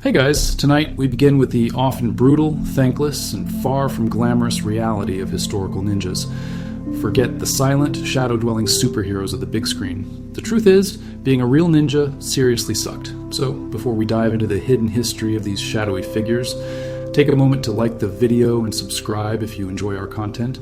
Hey guys, tonight we begin with the often brutal, thankless, and far from glamorous reality of historical ninjas. Forget the silent, shadow-dwelling superheroes of the big screen. The truth is, being a real ninja seriously sucked. So, before we dive into the hidden history of these shadowy figures, take a moment to like the video and subscribe if you enjoy our content,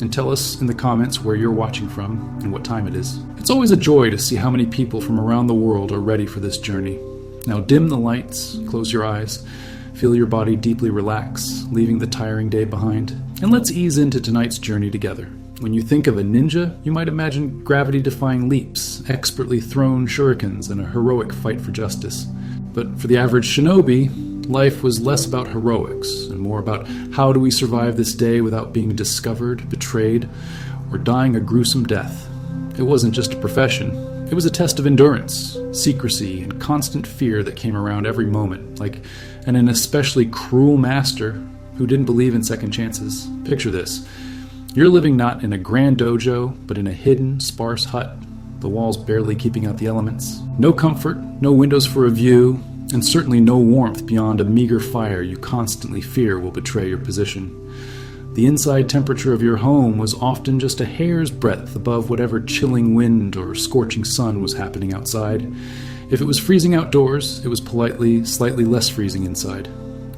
and tell us in the comments where you're watching from and what time it is. It's always a joy to see how many people from around the world are ready for this journey. Now dim the lights, close your eyes, feel your body deeply relax, leaving the tiring day behind, and let's ease into tonight's journey together. When you think of a ninja, you might imagine gravity-defying leaps, expertly thrown shurikens, and a heroic fight for justice. But for the average shinobi, life was less about heroics and more about how do we survive this day without being discovered, betrayed, or dying a gruesome death. It wasn't just a profession. It was a test of endurance, secrecy, and constant fear that came around every moment, like an especially cruel master who didn't believe in second chances. Picture this. You're living not in a grand dojo, but in a hidden, sparse hut, the walls barely keeping out the elements. No comfort, no windows for a view, and certainly no warmth beyond a meager fire you constantly fear will betray your position. The inside temperature of your home was often just a hair's breadth above whatever chilling wind or scorching sun was happening outside. If it was freezing outdoors, it was politely, slightly less freezing inside.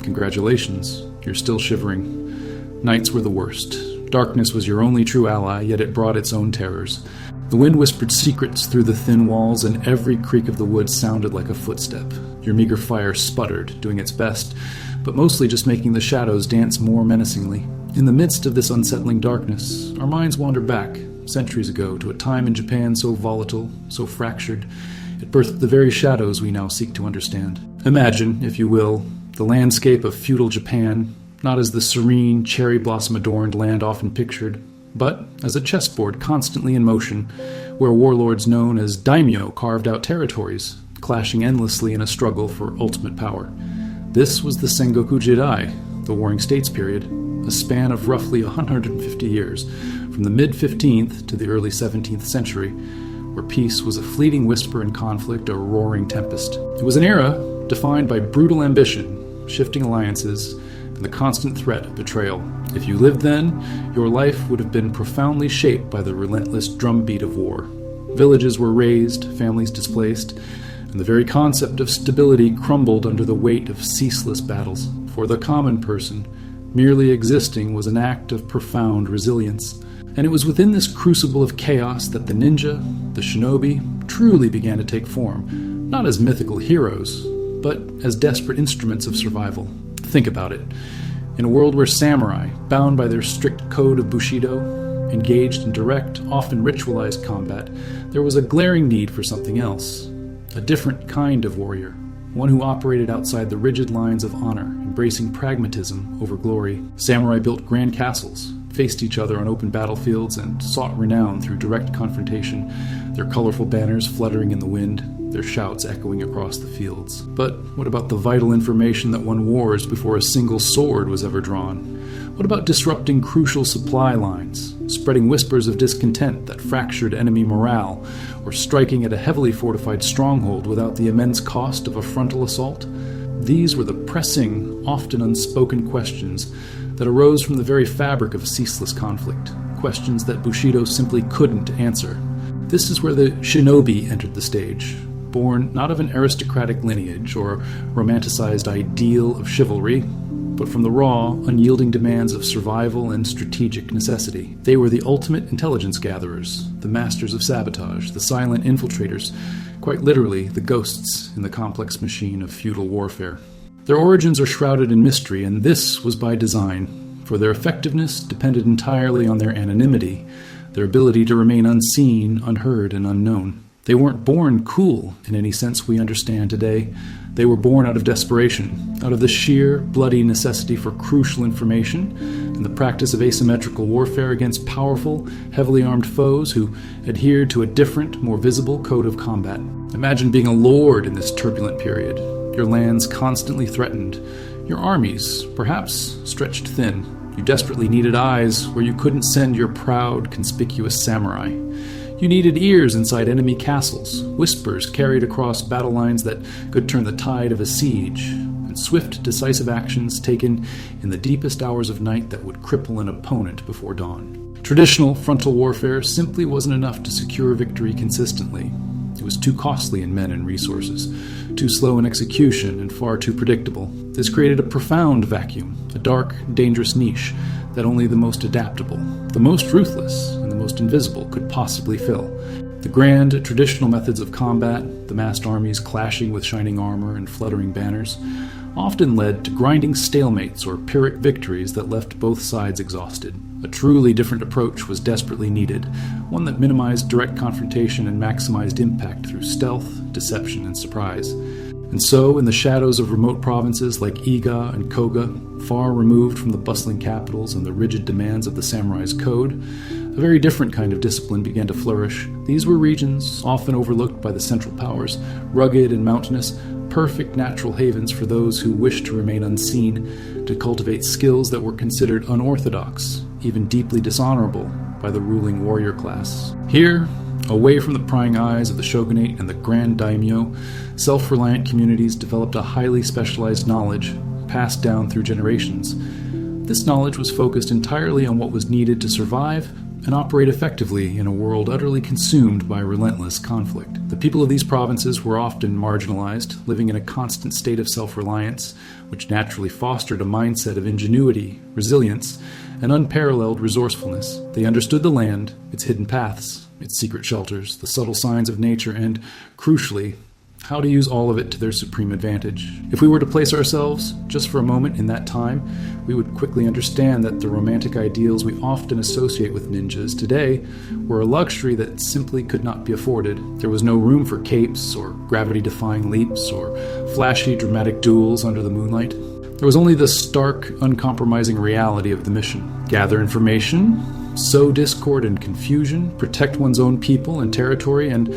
Congratulations, you're still shivering. Nights were the worst. Darkness was your only true ally, yet it brought its own terrors. The wind whispered secrets through the thin walls, and every creak of the wood sounded like a footstep. Your meager fire sputtered, doing its best, but mostly just making the shadows dance more menacingly. In the midst of this unsettling darkness, our minds wander back, centuries ago, to a time in Japan so volatile, so fractured, it birthed the very shadows we now seek to understand. Imagine, if you will, the landscape of feudal Japan, not as the serene, cherry blossom-adorned land often pictured, but as a chessboard constantly in motion, where warlords known as daimyo carved out territories, clashing endlessly in a struggle for ultimate power. This was the Sengoku Jidai, the Warring States period, a span of roughly 150 years, from the mid-15th to the early 17th century, where peace was a fleeting whisper and conflict a roaring tempest. It was an era defined by brutal ambition, shifting alliances, and the constant threat of betrayal. If you lived then, your life would have been profoundly shaped by the relentless drumbeat of war. Villages were razed, families displaced, and the very concept of stability crumbled under the weight of ceaseless battles. For the common person, merely existing was an act of profound resilience. And it was within this crucible of chaos that the ninja, the shinobi, truly began to take form, not as mythical heroes, but as desperate instruments of survival. Think about it. In a world where samurai, bound by their strict code of Bushido, engaged in direct, often ritualized combat, there was a glaring need for something else. A different kind of warrior. One who operated outside the rigid lines of honor, embracing pragmatism over glory. Samurai built grand castles, faced each other on open battlefields, and sought renown through direct confrontation, their colorful banners fluttering in the wind, their shouts echoing across the fields. But what about the vital information that won wars before a single sword was ever drawn? What about disrupting crucial supply lines, spreading whispers of discontent that fractured enemy morale, or striking at a heavily fortified stronghold without the immense cost of a frontal assault? These were the pressing, often unspoken questions that arose from the very fabric of ceaseless conflict, questions that Bushido simply couldn't answer. This is where the shinobi entered the stage, born not of an aristocratic lineage or romanticized ideal of chivalry, but from the raw, unyielding demands of survival and strategic necessity. They were the ultimate intelligence gatherers, the masters of sabotage, the silent infiltrators, quite literally the ghosts in the complex machine of feudal warfare. Their origins are shrouded in mystery, and this was by design, for their effectiveness depended entirely on their anonymity, their ability to remain unseen, unheard, and unknown. They weren't born cool in any sense we understand today. They were born out of desperation, out of the sheer, bloody necessity for crucial information and the practice of asymmetrical warfare against powerful, heavily armed foes who adhered to a different, more visible code of combat. Imagine being a lord in this turbulent period, your lands constantly threatened, your armies, perhaps, stretched thin. You desperately needed eyes where you couldn't send your proud, conspicuous samurai. You needed ears inside enemy castles, whispers carried across battle lines that could turn the tide of a siege, and swift, decisive actions taken in the deepest hours of night that would cripple an opponent before dawn. Traditional frontal warfare simply wasn't enough to secure victory consistently. It was too costly in men and resources, too slow in execution, and far too predictable. This created a profound vacuum, a dark, dangerous niche that only the most adaptable, the most ruthless, and the most invisible could possibly fill. The grand, traditional methods of combat, the massed armies clashing with shining armor and fluttering banners, often led to grinding stalemates or Pyrrhic victories that left both sides exhausted. A truly different approach was desperately needed, one that minimized direct confrontation and maximized impact through stealth, deception, and surprise. And so, in the shadows of remote provinces like Iga and Koga, far removed from the bustling capitals and the rigid demands of the samurai's code, a very different kind of discipline began to flourish. These were regions, often overlooked by the Central Powers, rugged and mountainous, perfect natural havens for those who wished to remain unseen, to cultivate skills that were considered unorthodox, even deeply dishonorable by the ruling warrior class. Here, away from the prying eyes of the shogunate and the grand daimyo, self-reliant communities developed a highly specialized knowledge passed down through generations. This knowledge was focused entirely on what was needed to survive and operate effectively in a world utterly consumed by relentless conflict. The people of these provinces were often marginalized, living in a constant state of self-reliance, which naturally fostered a mindset of ingenuity, resilience, and unparalleled resourcefulness. They understood the land, its hidden paths, its secret shelters, the subtle signs of nature, and, crucially, how to use all of it to their supreme advantage. If we were to place ourselves, just for a moment, in that time, we would quickly understand that the romantic ideals we often associate with ninjas today were a luxury that simply could not be afforded. There was no room for capes, or gravity-defying leaps, or flashy, dramatic duels under the moonlight. There was only the stark, uncompromising reality of the mission. Gather information, sow discord and confusion, protect one's own people and territory, and,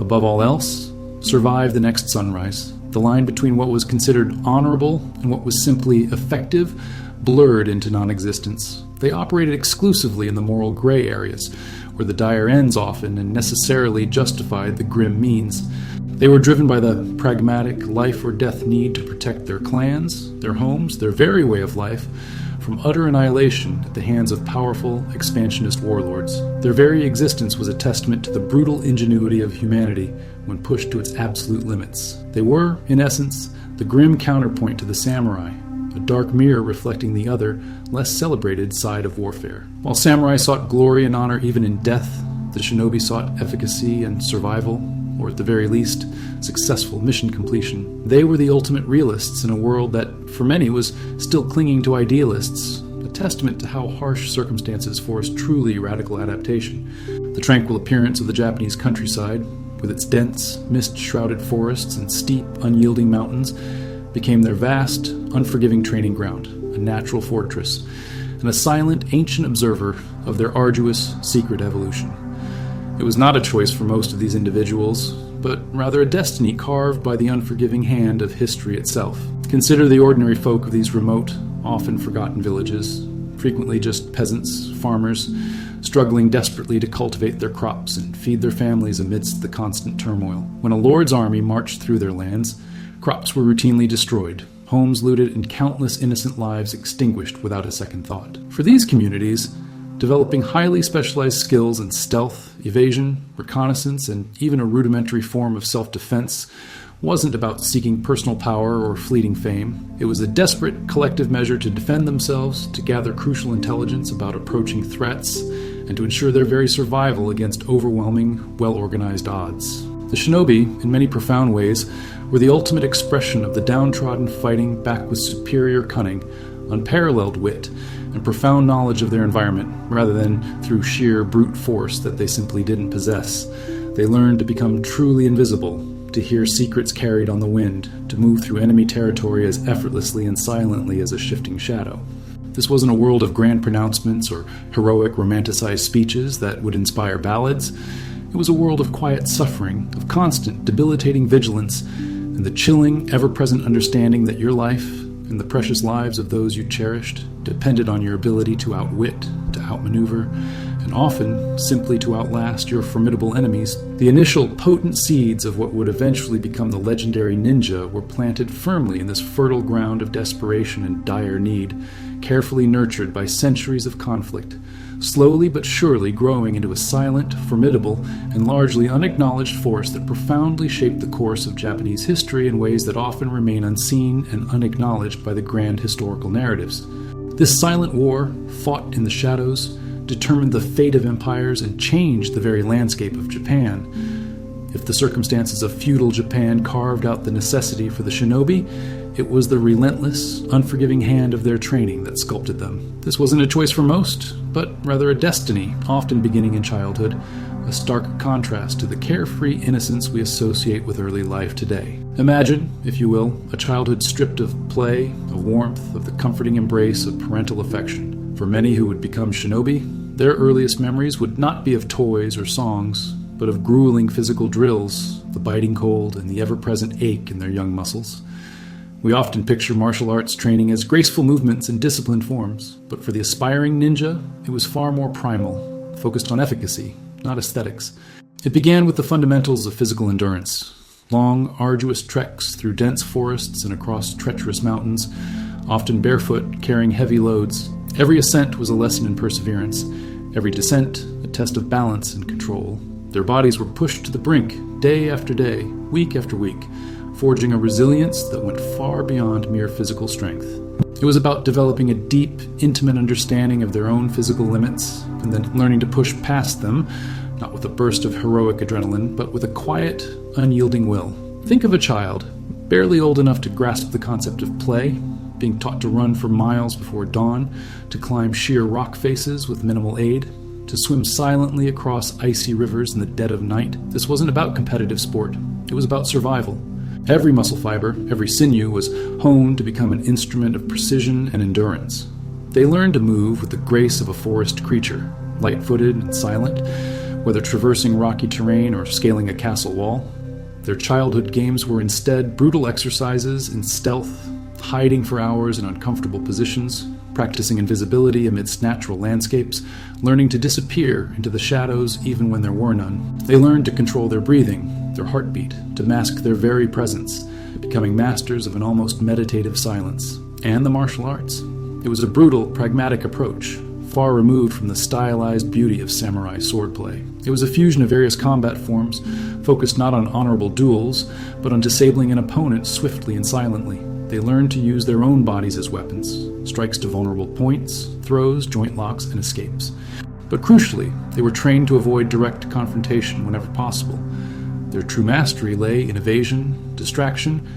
above all else, survive the next sunrise. The line between what was considered honorable and what was simply effective blurred into non-existence. They operated exclusively in the moral gray areas, where the dire ends often and necessarily justified the grim means. They were driven by the pragmatic life-or-death need to protect their clans, their homes, their very way of life, from utter annihilation at the hands of powerful, expansionist warlords. Their very existence was a testament to the brutal ingenuity of humanity when pushed to its absolute limits. They were, in essence, the grim counterpoint to the samurai, a dark mirror reflecting the other, less celebrated side of warfare. While samurai sought glory and honor even in death, the shinobi sought efficacy and survival, or at the very least, successful mission completion. They were the ultimate realists in a world that, for many, was still clinging to idealists, a testament to how harsh circumstances forced truly radical adaptation. The tranquil appearance of the Japanese countryside, with its dense, mist-shrouded forests and steep, unyielding mountains, became their vast, unforgiving training ground, a natural fortress, and a silent, ancient observer of their arduous, secret evolution. It was not a choice for most of these individuals, but rather a destiny carved by the unforgiving hand of history itself. Consider the ordinary folk of these remote, often forgotten villages, frequently just peasants, farmers, struggling desperately to cultivate their crops and feed their families amidst the constant turmoil. When a lord's army marched through their lands, crops were routinely destroyed, homes looted, and countless innocent lives extinguished without a second thought. For these communities, developing highly specialized skills in stealth, evasion, reconnaissance, and even a rudimentary form of self-defense wasn't about seeking personal power or fleeting fame. It was a desperate collective measure to defend themselves, to gather crucial intelligence about approaching threats, and to ensure their very survival against overwhelming, well-organized odds. The shinobi, in many profound ways, were the ultimate expression of the downtrodden fighting back with superior cunning, unparalleled wit, and profound knowledge of their environment, rather than through sheer brute force that they simply didn't possess. They learned to become truly invisible, to hear secrets carried on the wind, to move through enemy territory as effortlessly and silently as a shifting shadow. This wasn't a world of grand pronouncements or heroic romanticized speeches that would inspire ballads. It was a world of quiet suffering, of constant, debilitating vigilance, and the chilling, ever-present understanding that your life and the precious lives of those you cherished depended on your ability to outwit, to outmaneuver, and often simply to outlast your formidable enemies. The initial potent seeds of what would eventually become the legendary ninja were planted firmly in this fertile ground of desperation and dire need, carefully nurtured by centuries of conflict, slowly but surely growing into a silent, formidable, and largely unacknowledged force that profoundly shaped the course of Japanese history in ways that often remain unseen and unacknowledged by the grand historical narratives. This silent war, fought in the shadows, determined the fate of empires and changed the very landscape of Japan. If the circumstances of feudal Japan carved out the necessity for the shinobi, it was the relentless, unforgiving hand of their training that sculpted them. This wasn't a choice for most, but rather a destiny, often beginning in childhood, a stark contrast to the carefree innocence we associate with early life today. Imagine, if you will, a childhood stripped of play, of warmth, of the comforting embrace of parental affection. For many who would become shinobi, their earliest memories would not be of toys or songs, but of grueling physical drills, the biting cold, and the ever-present ache in their young muscles. We often picture martial arts training as graceful movements and disciplined forms, but for the aspiring ninja, it was far more primal, focused on efficacy, not aesthetics. It began with the fundamentals of physical endurance. Long, arduous treks through dense forests and across treacherous mountains, often barefoot, carrying heavy loads. Every ascent was a lesson in perseverance, every descent a test of balance and control. Their bodies were pushed to the brink, day after day, week after week, forging a resilience that went far beyond mere physical strength. It was about developing a deep, intimate understanding of their own physical limits, and then learning to push past them, not with a burst of heroic adrenaline, but with a quiet, unyielding will. Think of a child, barely old enough to grasp the concept of play, being taught to run for miles before dawn, to climb sheer rock faces with minimal aid, to swim silently across icy rivers in the dead of night. This wasn't about competitive sport. It was about survival. Every muscle fiber, every sinew was honed to become an instrument of precision and endurance. They learned to move with the grace of a forest creature, light-footed and silent, whether traversing rocky terrain or scaling a castle wall. Their childhood games were instead brutal exercises in stealth, hiding for hours in uncomfortable positions, practicing invisibility amidst natural landscapes, learning to disappear into the shadows even when there were none. They learned to control their breathing, their heartbeat, to mask their very presence, becoming masters of an almost meditative silence. And the martial arts. It was a brutal, pragmatic approach, far removed from the stylized beauty of samurai swordplay. It was a fusion of various combat forms, focused not on honorable duels, but on disabling an opponent swiftly and silently. They learned to use their own bodies as weapons, strikes to vulnerable points, throws, joint locks, and escapes. But crucially, they were trained to avoid direct confrontation whenever possible. Their true mastery lay in evasion, distraction,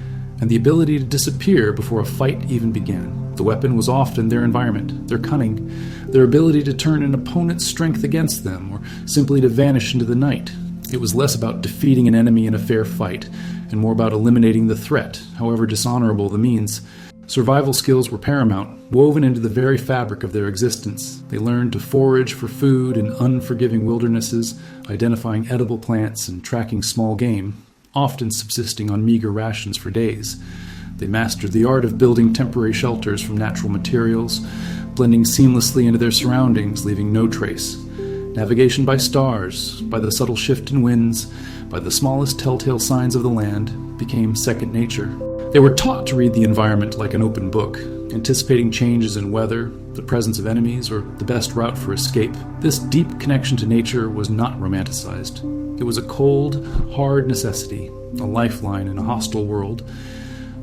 and the ability to disappear before a fight even began. The weapon was often their environment, their cunning, their ability to turn an opponent's strength against them, or simply to vanish into the night. It was less about defeating an enemy in a fair fight, and more about eliminating the threat, however dishonorable the means. Survival skills were paramount, woven into the very fabric of their existence. They learned to forage for food in unforgiving wildernesses, identifying edible plants and tracking small game, often subsisting on meager rations for days. They mastered the art of building temporary shelters from natural materials, blending seamlessly into their surroundings, leaving no trace. Navigation by stars, by the subtle shift in winds, by the smallest telltale signs of the land, became second nature. They were taught to read the environment like an open book, anticipating changes in weather, the presence of enemies, or the best route for escape. This deep connection to nature was not romanticized. It was a cold, hard necessity, a lifeline in a hostile world.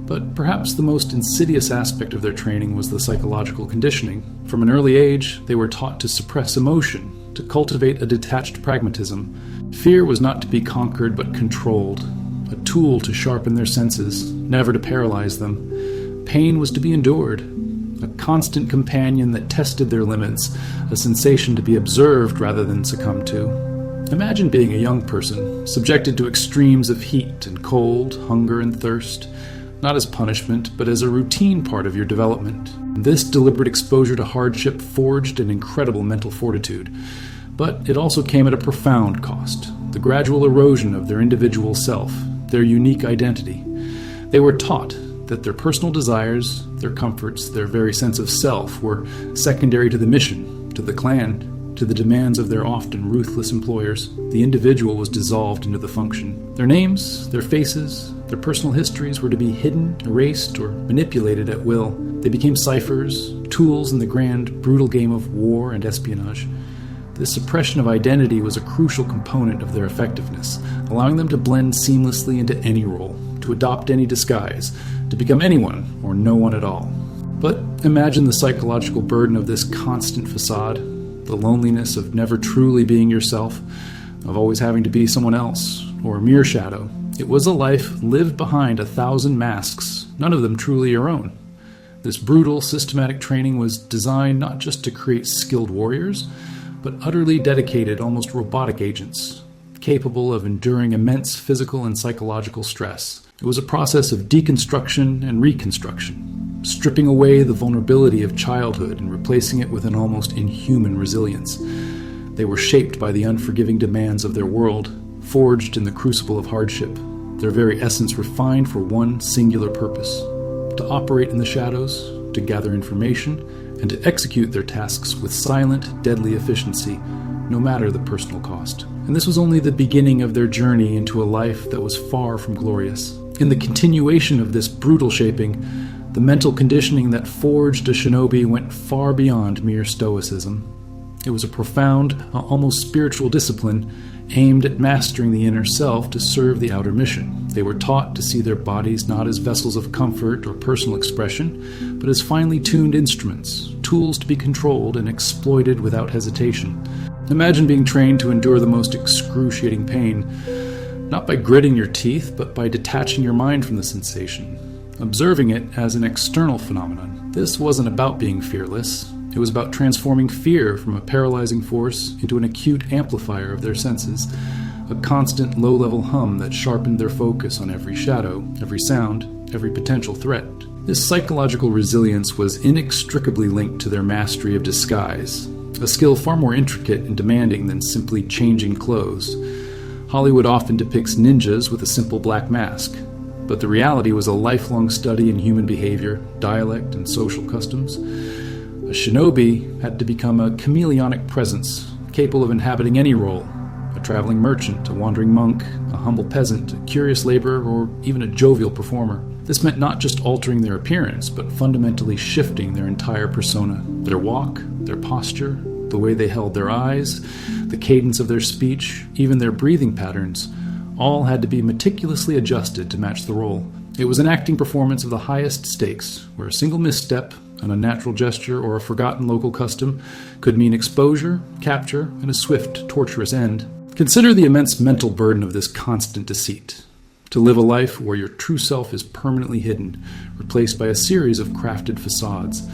But perhaps the most insidious aspect of their training was the psychological conditioning. From an early age, they were taught to suppress emotion, to cultivate a detached pragmatism. Fear was not to be conquered but controlled, a tool to sharpen their senses, never to paralyze them. Pain was to be endured, a constant companion that tested their limits, a sensation to be observed rather than succumbed to. Imagine being a young person, subjected to extremes of heat and cold, hunger and thirst, not as punishment, but as a routine part of your development. This deliberate exposure to hardship forged an incredible mental fortitude, but it also came at a profound cost, the gradual erosion of their individual self, their unique identity. They were taught that their personal desires, their comforts, their very sense of self were secondary to the mission, to the clan, to the demands of their often ruthless employers, the individual was dissolved into the function. Their names, their faces, their personal histories were to be hidden, erased, or manipulated at will. They became ciphers, tools in the grand, brutal game of war and espionage. This suppression of identity was a crucial component of their effectiveness, allowing them to blend seamlessly into any role, to adopt any disguise, to become anyone or no one at all. But imagine the psychological burden of this constant facade, the loneliness of never truly being yourself, of always having to be someone else, or a mere shadow. It was a life lived behind 1,000 masks, none of them truly your own. This brutal, systematic training was designed not just to create skilled warriors, but utterly dedicated, almost robotic agents, capable of enduring immense physical and psychological stress. It was a process of deconstruction and reconstruction, stripping away the vulnerability of childhood and replacing it with an almost inhuman resilience. They were shaped by the unforgiving demands of their world, forged in the crucible of hardship, their very essence refined for one singular purpose: to operate in the shadows, to gather information, and to execute their tasks with silent, deadly efficiency, no matter the personal cost. And this was only the beginning of their journey into a life that was far from glorious. In the continuation of this brutal shaping, the mental conditioning that forged a shinobi went far beyond mere stoicism. It was a profound, almost spiritual discipline aimed at mastering the inner self to serve the outer mission. They were taught to see their bodies not as vessels of comfort or personal expression, but as finely tuned instruments, tools to be controlled and exploited without hesitation. Imagine being trained to endure the most excruciating pain, not by gritting your teeth, but by detaching your mind from the sensation, observing it as an external phenomenon. This wasn't about being fearless. It was about transforming fear from a paralyzing force into an acute amplifier of their senses, a constant low-level hum that sharpened their focus on every shadow, every sound, every potential threat. This psychological resilience was inextricably linked to their mastery of disguise, a skill far more intricate and demanding than simply changing clothes. Hollywood often depicts ninjas with a simple black mask, but the reality was a lifelong study in human behavior, dialect, and social customs. A shinobi had to become a chameleonic presence, capable of inhabiting any role: a traveling merchant, a wandering monk, a humble peasant, a curious laborer, or even a jovial performer. This meant not just altering their appearance, but fundamentally shifting their entire persona. Their walk, their posture, the way they held their eyes, the cadence of their speech, even their breathing patterns, all had to be meticulously adjusted to match the role. It was an acting performance of the highest stakes, where a single misstep, an unnatural gesture, or a forgotten local custom could mean exposure, capture, and a swift, torturous end. Consider the immense mental burden of this constant deceit. To live a life where your true self is permanently hidden, replaced by a series of crafted facades.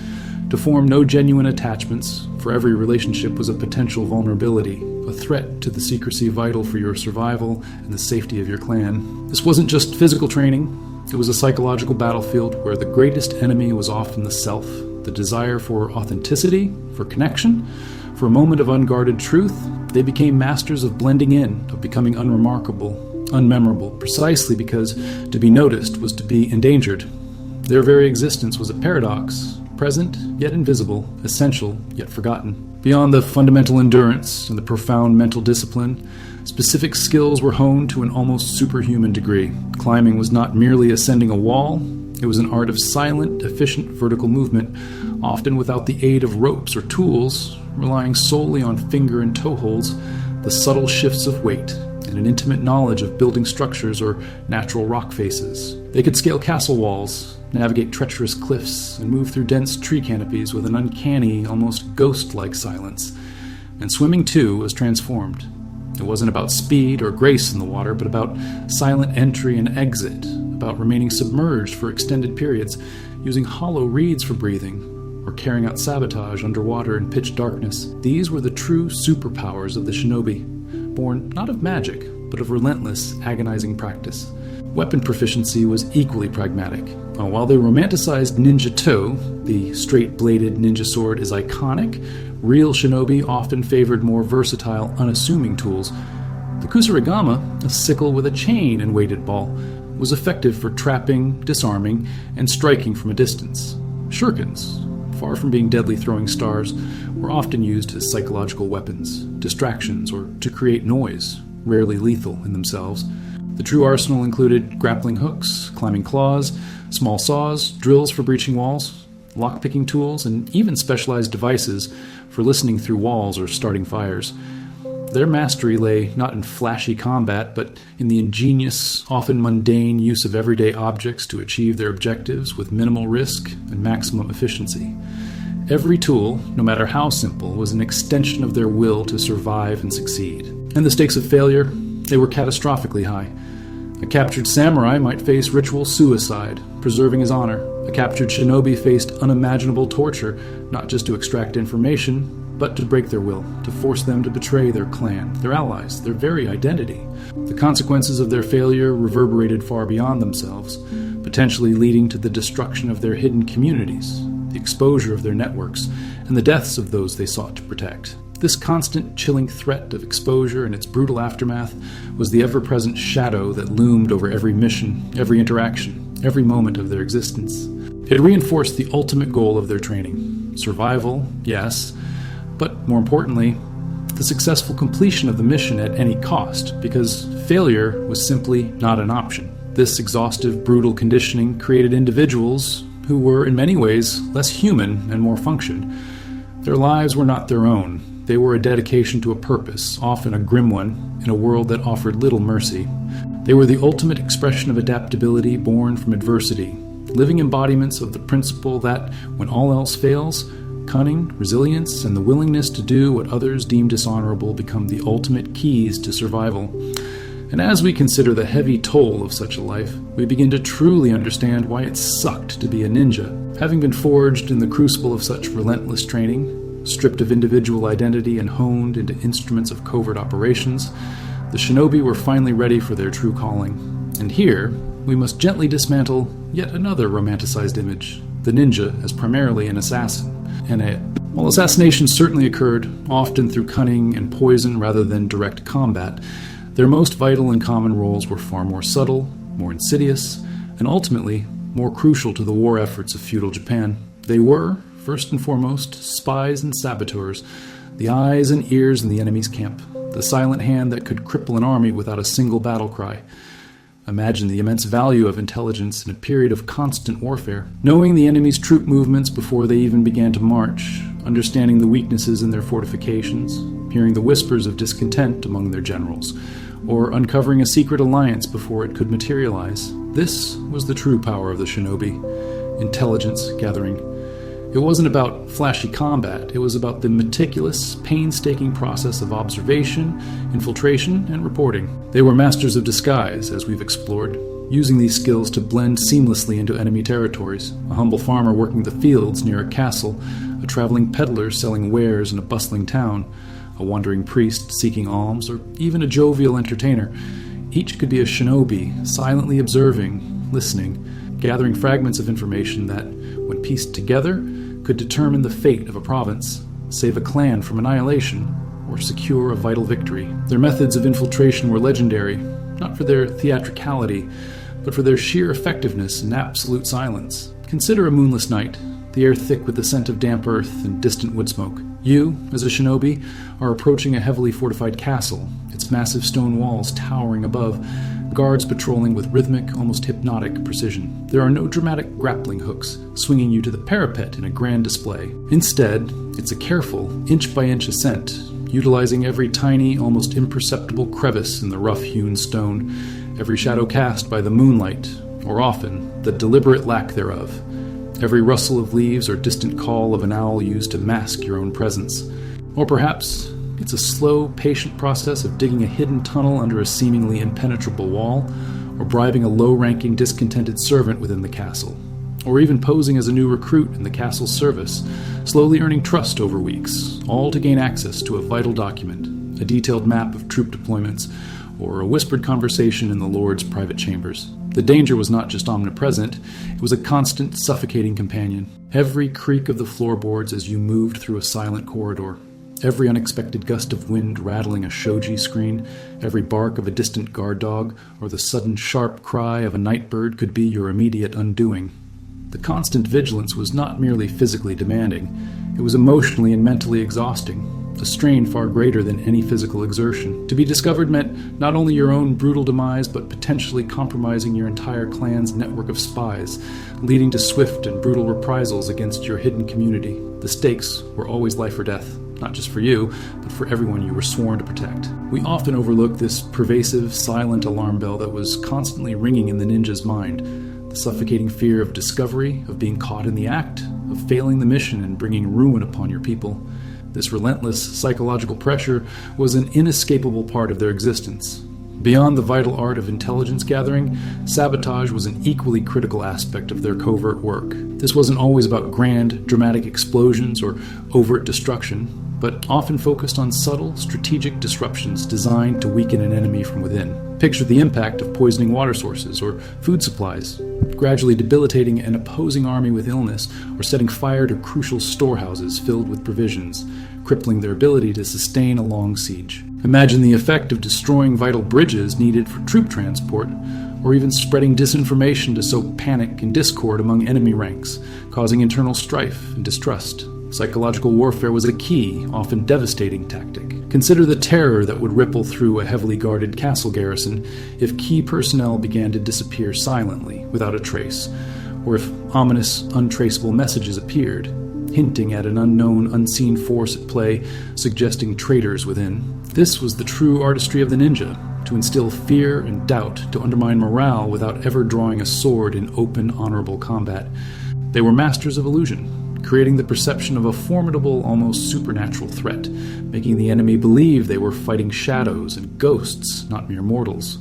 To form no genuine attachments, for every relationship was a potential vulnerability, a threat to the secrecy vital for your survival and the safety of your clan. This wasn't just physical training. It was a psychological battlefield where the greatest enemy was often the self, the desire for authenticity, for connection, for a moment of unguarded truth. They became masters of blending in, of becoming unremarkable, unmemorable, precisely because to be noticed was to be endangered. Their very existence was a paradox, present yet invisible, essential yet forgotten. Beyond the fundamental endurance and the profound mental discipline, specific skills were honed to an almost superhuman degree. Climbing was not merely ascending a wall, it was an art of silent, efficient vertical movement, often without the aid of ropes or tools, relying solely on finger and toe holds, the subtle shifts of weight, and an intimate knowledge of building structures or natural rock faces. They could scale castle walls, navigate treacherous cliffs, and move through dense tree canopies with an uncanny, almost ghost-like silence. And swimming, too, was transformed. It wasn't about speed or grace in the water, but about silent entry and exit, about remaining submerged for extended periods, using hollow reeds for breathing, or carrying out sabotage underwater in pitch darkness. These were the true superpowers of the shinobi, born not of magic, but of relentless, agonizing practice. Weapon proficiency was equally pragmatic. While they romanticized ninja-to, the straight-bladed ninja sword, is iconic, real shinobi often favored more versatile, unassuming tools. The kusarigama, a sickle with a chain and weighted ball, was effective for trapping, disarming, and striking from a distance. Shurikens, far from being deadly throwing stars, were often used as psychological weapons, distractions, or to create noise, rarely lethal in themselves. The true arsenal included grappling hooks, climbing claws, small saws, drills for breaching walls, lock-picking tools, and even specialized devices for listening through walls or starting fires. Their mastery lay not in flashy combat, but in the ingenious, often mundane use of everyday objects to achieve their objectives with minimal risk and maximum efficiency. Every tool, no matter how simple, was an extension of their will to survive and succeed. And the stakes of failure, they were catastrophically high. A captured samurai might face ritual suicide, preserving his honor. A captured shinobi faced unimaginable torture, not just to extract information, but to break their will, to force them to betray their clan, their allies, their very identity. The consequences of their failure reverberated far beyond themselves, potentially leading to the destruction of their hidden communities, the exposure of their networks, and the deaths of those they sought to protect. This constant, chilling threat of exposure and its brutal aftermath was the ever-present shadow that loomed over every mission, every interaction, every moment of their existence. It reinforced the ultimate goal of their training. Survival, yes, but more importantly, the successful completion of the mission at any cost, because failure was simply not an option. This exhaustive, brutal conditioning created individuals who were, in many ways, less human and more functioned. Their lives were not their own. They were a dedication to a purpose, often a grim one, in a world that offered little mercy. They were the ultimate expression of adaptability born from adversity, living embodiments of the principle that, when all else fails, cunning, resilience, and the willingness to do what others deem dishonorable become the ultimate keys to survival. And as we consider the heavy toll of such a life, we begin to truly understand why it sucked to be a ninja. Having been forged in the crucible of such relentless training, stripped of individual identity and honed into instruments of covert operations, the shinobi were finally ready for their true calling. And here, we must gently dismantle yet another romanticized image, the ninja as primarily an assassin. While assassinations certainly occurred, often through cunning and poison rather than direct combat, their most vital and common roles were far more subtle, more insidious, and ultimately more crucial to the war efforts of feudal Japan. They were, first and foremost, spies and saboteurs, the eyes and ears in the enemy's camp, the silent hand that could cripple an army without a single battle cry. Imagine the immense value of intelligence in a period of constant warfare. Knowing the enemy's troop movements before they even began to march, understanding the weaknesses in their fortifications, hearing the whispers of discontent among their generals, or uncovering a secret alliance before it could materialize. This was the true power of the shinobi, intelligence gathering. It wasn't about flashy combat, it was about the meticulous, painstaking process of observation, infiltration, and reporting. They were masters of disguise, as we've explored, using these skills to blend seamlessly into enemy territories. A humble farmer working the fields near a castle, a traveling peddler selling wares in a bustling town, a wandering priest seeking alms, or even a jovial entertainer. Each could be a shinobi, silently observing, listening, gathering fragments of information that, when pieced together, could determine the fate of a province, save a clan from annihilation, or secure a vital victory. Their methods of infiltration were legendary, not for their theatricality, but for their sheer effectiveness and absolute silence. Consider a moonless night, the air thick with the scent of damp earth and distant wood smoke. You, as a shinobi, are approaching a heavily fortified castle, its massive stone walls towering above, guards patrolling with rhythmic, almost hypnotic precision. There are no dramatic grappling hooks swinging you to the parapet in a grand display. Instead, it's a careful, inch-by-inch ascent, utilizing every tiny, almost imperceptible crevice in the rough-hewn stone, every shadow cast by the moonlight, or often the deliberate lack thereof, every rustle of leaves or distant call of an owl used to mask your own presence. Or perhaps it's a slow, patient process of digging a hidden tunnel under a seemingly impenetrable wall, or bribing a low-ranking, discontented servant within the castle, or even posing as a new recruit in the castle's service, slowly earning trust over weeks, all to gain access to a vital document, a detailed map of troop deployments, or a whispered conversation in the Lord's private chambers. The danger was not just omnipresent, it was a constant, suffocating companion. Every creak of the floorboards as you moved through a silent corridor, every unexpected gust of wind rattling a shoji screen, every bark of a distant guard dog, or the sudden sharp cry of a night bird could be your immediate undoing. The constant vigilance was not merely physically demanding, it was emotionally and mentally exhausting, a strain far greater than any physical exertion. To be discovered meant not only your own brutal demise, but potentially compromising your entire clan's network of spies, leading to swift and brutal reprisals against your hidden community. The stakes were always life or death, not just for you, but for everyone you were sworn to protect. We often overlook this pervasive, silent alarm bell that was constantly ringing in the ninja's mind, the suffocating fear of discovery, of being caught in the act, of failing the mission and bringing ruin upon your people. This relentless psychological pressure was an inescapable part of their existence. Beyond the vital art of intelligence gathering, sabotage was an equally critical aspect of their covert work. This wasn't always about grand, dramatic explosions or overt destruction, but often focused on subtle, strategic disruptions designed to weaken an enemy from within. Picture the impact of poisoning water sources or food supplies, gradually debilitating an opposing army with illness, or setting fire to crucial storehouses filled with provisions, crippling their ability to sustain a long siege. Imagine the effect of destroying vital bridges needed for troop transport, or even spreading disinformation to sow panic and discord among enemy ranks, causing internal strife and distrust. Psychological warfare was a key, often devastating tactic. Consider the terror that would ripple through a heavily guarded castle garrison if key personnel began to disappear silently, without a trace, or if ominous, untraceable messages appeared, hinting at an unknown, unseen force at play, suggesting traitors within. This was the true artistry of the ninja, to instill fear and doubt, to undermine morale without ever drawing a sword in open, honorable combat. They were masters of illusion, creating the perception of a formidable, almost supernatural threat, making the enemy believe they were fighting shadows and ghosts, not mere mortals.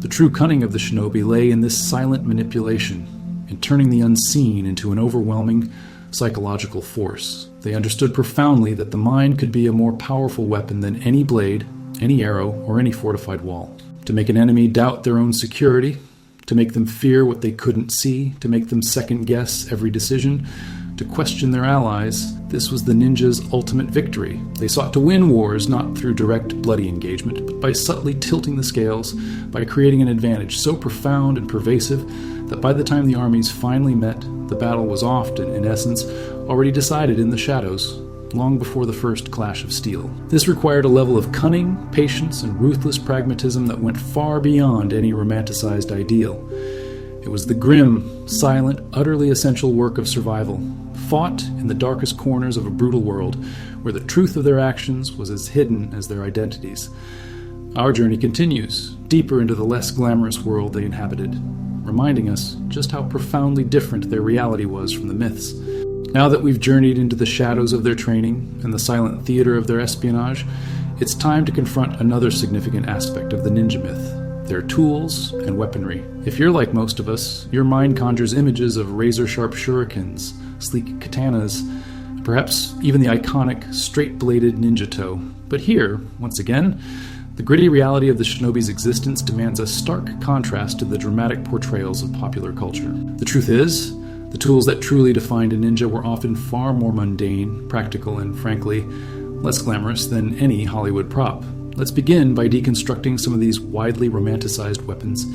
The true cunning of the shinobi lay in this silent manipulation, in turning the unseen into an overwhelming psychological force. They understood profoundly that the mind could be a more powerful weapon than any blade, any arrow, or any fortified wall. To make an enemy doubt their own security, to make them fear what they couldn't see, to make them second-guess every decision, to question their allies, this was the ninja's ultimate victory. They sought to win wars not through direct bloody engagement, but by subtly tilting the scales, by creating an advantage so profound and pervasive that by the time the armies finally met, the battle was often, in essence, already decided in the shadows, long before the first clash of steel. This required a level of cunning, patience, and ruthless pragmatism that went far beyond any romanticized ideal. It was the grim, silent, utterly essential work of survival, fought in the darkest corners of a brutal world, where the truth of their actions was as hidden as their identities. Our journey continues, deeper into the less glamorous world they inhabited, reminding us just how profoundly different their reality was from the myths. Now that we've journeyed into the shadows of their training and the silent theater of their espionage, it's time to confront another significant aspect of the ninja myth: their tools and weaponry. If you're like most of us, your mind conjures images of razor-sharp shurikens, sleek katanas, perhaps even the iconic straight-bladed ninja toe. But here, once again, the gritty reality of the shinobi's existence demands a stark contrast to the dramatic portrayals of popular culture. The truth is, the tools that truly defined a ninja were often far more mundane, practical, and frankly, less glamorous than any Hollywood prop. Let's begin by deconstructing some of these widely romanticized weapons.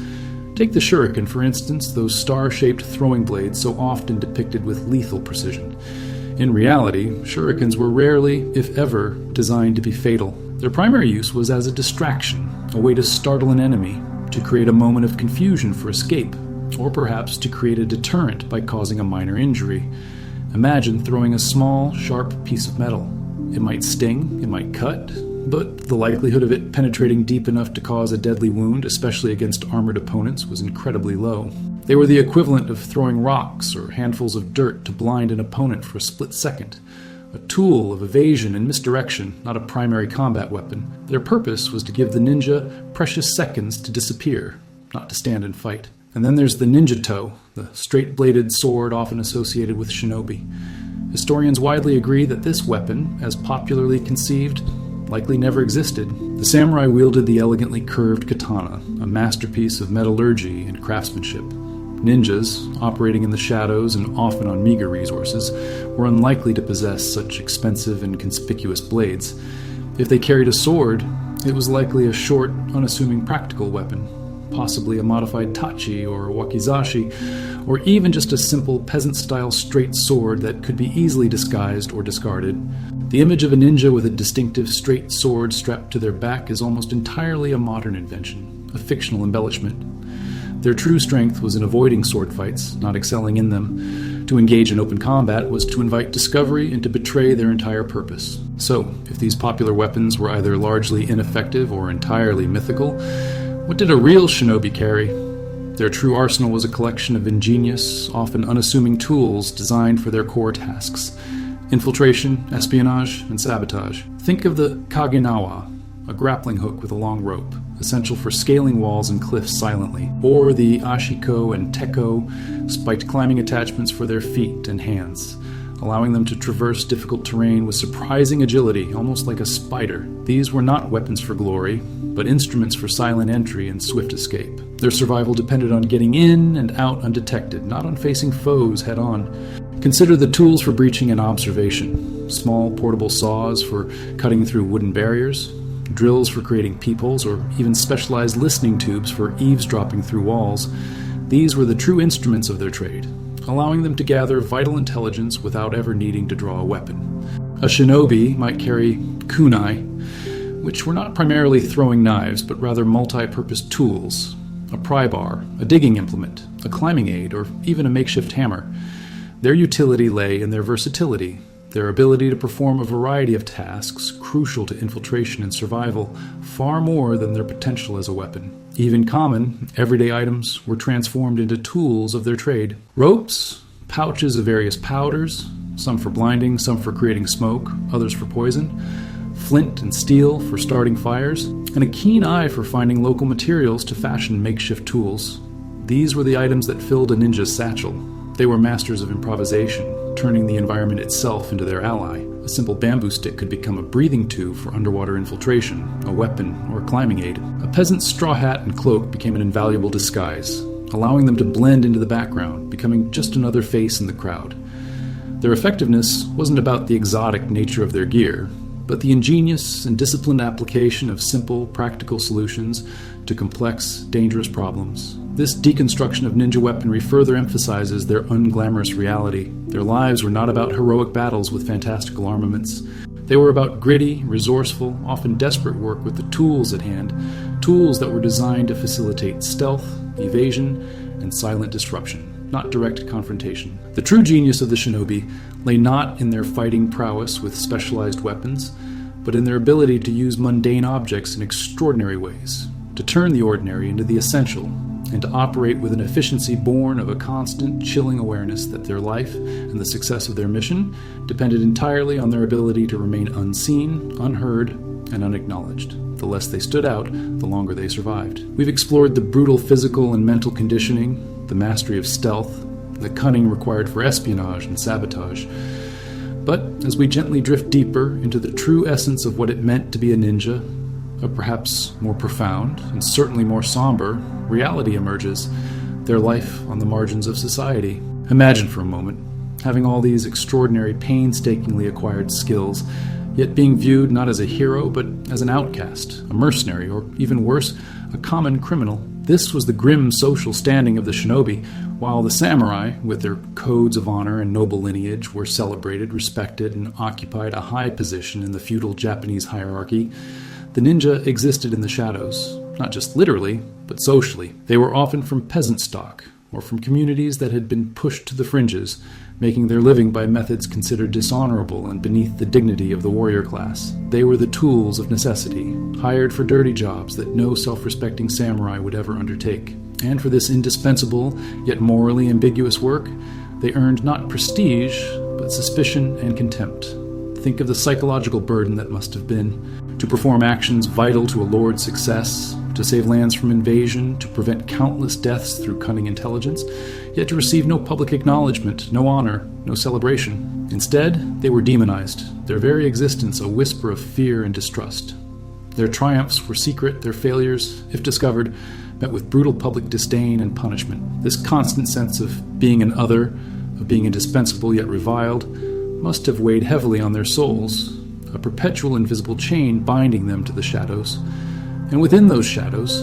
Take the shuriken, for instance, those star-shaped throwing blades so often depicted with lethal precision. In reality, shurikens were rarely, if ever, designed to be fatal. Their primary use was as a distraction, a way to startle an enemy, to create a moment of confusion for escape, or perhaps to create a deterrent by causing a minor injury. Imagine throwing a small, sharp piece of metal. It might sting, it might cut, but the likelihood of it penetrating deep enough to cause a deadly wound, especially against armored opponents, was incredibly low. They were the equivalent of throwing rocks or handfuls of dirt to blind an opponent for a split second. A tool of evasion and misdirection, not a primary combat weapon. Their purpose was to give the ninja precious seconds to disappear, not to stand and fight. And then there's the ninja toe, the straight-bladed sword often associated with shinobi. Historians widely agree that this weapon, as popularly conceived, likely never existed. The samurai wielded the elegantly curved katana, a masterpiece of metallurgy and craftsmanship. Ninjas, operating in the shadows and often on meager resources, were unlikely to possess such expensive and conspicuous blades. If they carried a sword, it was likely a short, unassuming practical weapon, possibly a modified tachi or wakizashi, or even just a simple peasant-style straight sword that could be easily disguised or discarded. The image of a ninja with a distinctive straight sword strapped to their back is almost entirely a modern invention, a fictional embellishment. Their true strength was in avoiding sword fights, not excelling in them. To engage in open combat was to invite discovery and to betray their entire purpose. So, if these popular weapons were either largely ineffective or entirely mythical, what did a real shinobi carry? Their true arsenal was a collection of ingenious, often unassuming tools designed for their core tasks: infiltration, espionage, and sabotage. Think of the kaginawa, a grappling hook with a long rope, essential for scaling walls and cliffs silently, or the ashiko and teko, spiked climbing attachments for their feet and hands, allowing them to traverse difficult terrain with surprising agility, almost like a spider. These were not weapons for glory, but instruments for silent entry and swift escape. Their survival depended on getting in and out undetected, not on facing foes head-on. Consider the tools for breaching and observation: small portable saws for cutting through wooden barriers, drills for creating peepholes, or even specialized listening tubes for eavesdropping through walls. These were the true instruments of their trade, allowing them to gather vital intelligence without ever needing to draw a weapon. A shinobi might carry kunai, which were not primarily throwing knives, but rather multi-purpose tools: a pry bar, a digging implement, a climbing aid, or even a makeshift hammer. Their utility lay in their versatility, their ability to perform a variety of tasks crucial to infiltration and survival, far more than their potential as a weapon. Even common, everyday items were transformed into tools of their trade. Ropes, pouches of various powders, some for blinding, some for creating smoke, others for poison, flint and steel for starting fires, and a keen eye for finding local materials to fashion makeshift tools. These were the items that filled a ninja's satchel. They were masters of improvisation, turning the environment itself into their ally. A simple bamboo stick could become a breathing tube for underwater infiltration, a weapon, or a climbing aid. A peasant's straw hat and cloak became an invaluable disguise, allowing them to blend into the background, becoming just another face in the crowd. Their effectiveness wasn't about the exotic nature of their gear, but the ingenious and disciplined application of simple, practical solutions to complex, dangerous problems. This deconstruction of ninja weaponry further emphasizes their unglamorous reality. Their lives were not about heroic battles with fantastical armaments. They were about gritty, resourceful, often desperate work with the tools at hand, tools that were designed to facilitate stealth, evasion, and silent disruption, not direct confrontation. The true genius of the shinobi lay not in their fighting prowess with specialized weapons, but in their ability to use mundane objects in extraordinary ways, to turn the ordinary into the essential, and to operate with an efficiency born of a constant, chilling awareness that their life and the success of their mission depended entirely on their ability to remain unseen, unheard, and unacknowledged. The less they stood out, the longer they survived. We've explored the brutal physical and mental conditioning, the mastery of stealth, the cunning required for espionage and sabotage. But as we gently drift deeper into the true essence of what it meant to be a ninja, a perhaps more profound, and certainly more somber, reality emerges: their life on the margins of society. Imagine for a moment having all these extraordinary, painstakingly acquired skills, yet being viewed not as a hero, but as an outcast, a mercenary, or even worse, a common criminal. This was the grim social standing of the shinobi, while the samurai, with their codes of honor and noble lineage, were celebrated, respected, and occupied a high position in the feudal Japanese hierarchy. The ninja existed in the shadows, not just literally, but socially. They were often from peasant stock, or from communities that had been pushed to the fringes, making their living by methods considered dishonorable and beneath the dignity of the warrior class. They were the tools of necessity, hired for dirty jobs that no self-respecting samurai would ever undertake. And for this indispensable, yet morally ambiguous work, they earned not prestige, but suspicion and contempt. Think of the psychological burden that must have been. To perform actions vital to a lord's success, to save lands from invasion, to prevent countless deaths through cunning intelligence, yet to receive no public acknowledgement, no honor, no celebration. Instead, they were demonized, their very existence a whisper of fear and distrust. Their triumphs were secret, their failures, if discovered, met with brutal public disdain and punishment. This constant sense of being an other, of being indispensable yet reviled, must have weighed heavily on their souls, a perpetual invisible chain binding them to the shadows. And within those shadows,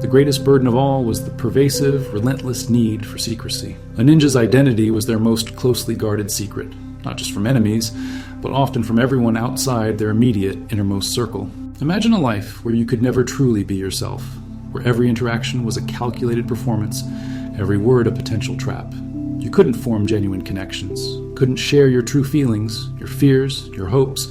The greatest burden of all was the pervasive, relentless need for secrecy. A ninja's identity was their most closely guarded secret, not just from enemies, but often from everyone outside their immediate innermost circle. Imagine a life where you could never truly be yourself, where every interaction was a calculated performance, every word a potential trap. You couldn't form genuine connections, couldn't share your true feelings, your fears, your hopes,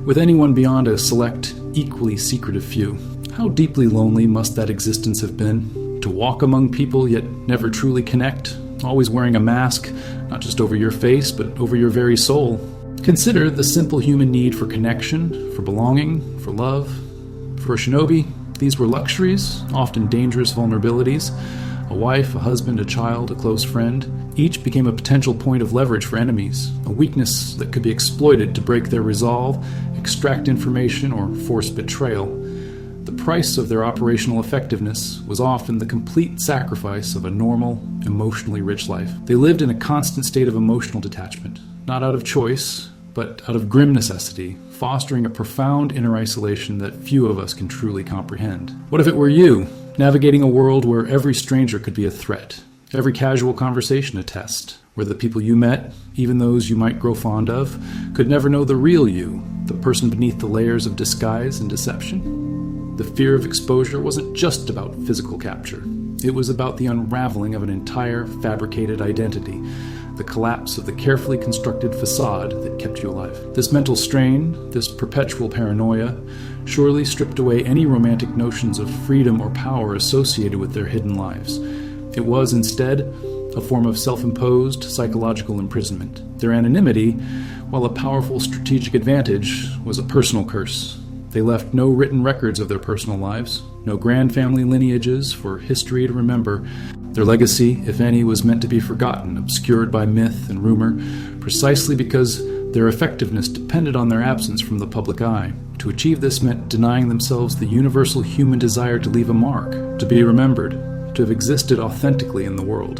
with anyone beyond a select, equally secretive few. How deeply lonely must that existence have been? To walk among people yet never truly connect, always wearing a mask, not just over your face, but over your very soul. Consider the simple human need for connection, for belonging, for love. For a shinobi, these were luxuries, often dangerous vulnerabilities. A wife, a husband, a child, a close friend. Each became a potential point of leverage for enemies, a weakness that could be exploited to break their resolve, extract information, or force betrayal. The price of their operational effectiveness was often the complete sacrifice of a normal, emotionally rich life. They lived in a constant state of emotional detachment, not out of choice, but out of grim necessity, fostering a profound inner isolation that few of us can truly comprehend. What if it were you, navigating a world where every stranger could be a threat, every casual conversation a test, where the people you met, even those you might grow fond of, could never know the real you, the person beneath the layers of disguise and deception? The fear of exposure wasn't just about physical capture. It was about the unraveling of an entire fabricated identity, the collapse of the carefully constructed facade that kept you alive. This mental strain, this perpetual paranoia, surely stripped away any romantic notions of freedom or power associated with their hidden lives. It was, instead, a form of self-imposed psychological imprisonment. Their anonymity, while a powerful strategic advantage, was a personal curse. They left no written records of their personal lives, no grand family lineages for history to remember. Their legacy, if any, was meant to be forgotten, obscured by myth and rumor, precisely because their effectiveness depended on their absence from the public eye. To achieve this meant denying themselves the universal human desire to leave a mark, to be remembered, to have existed authentically in the world.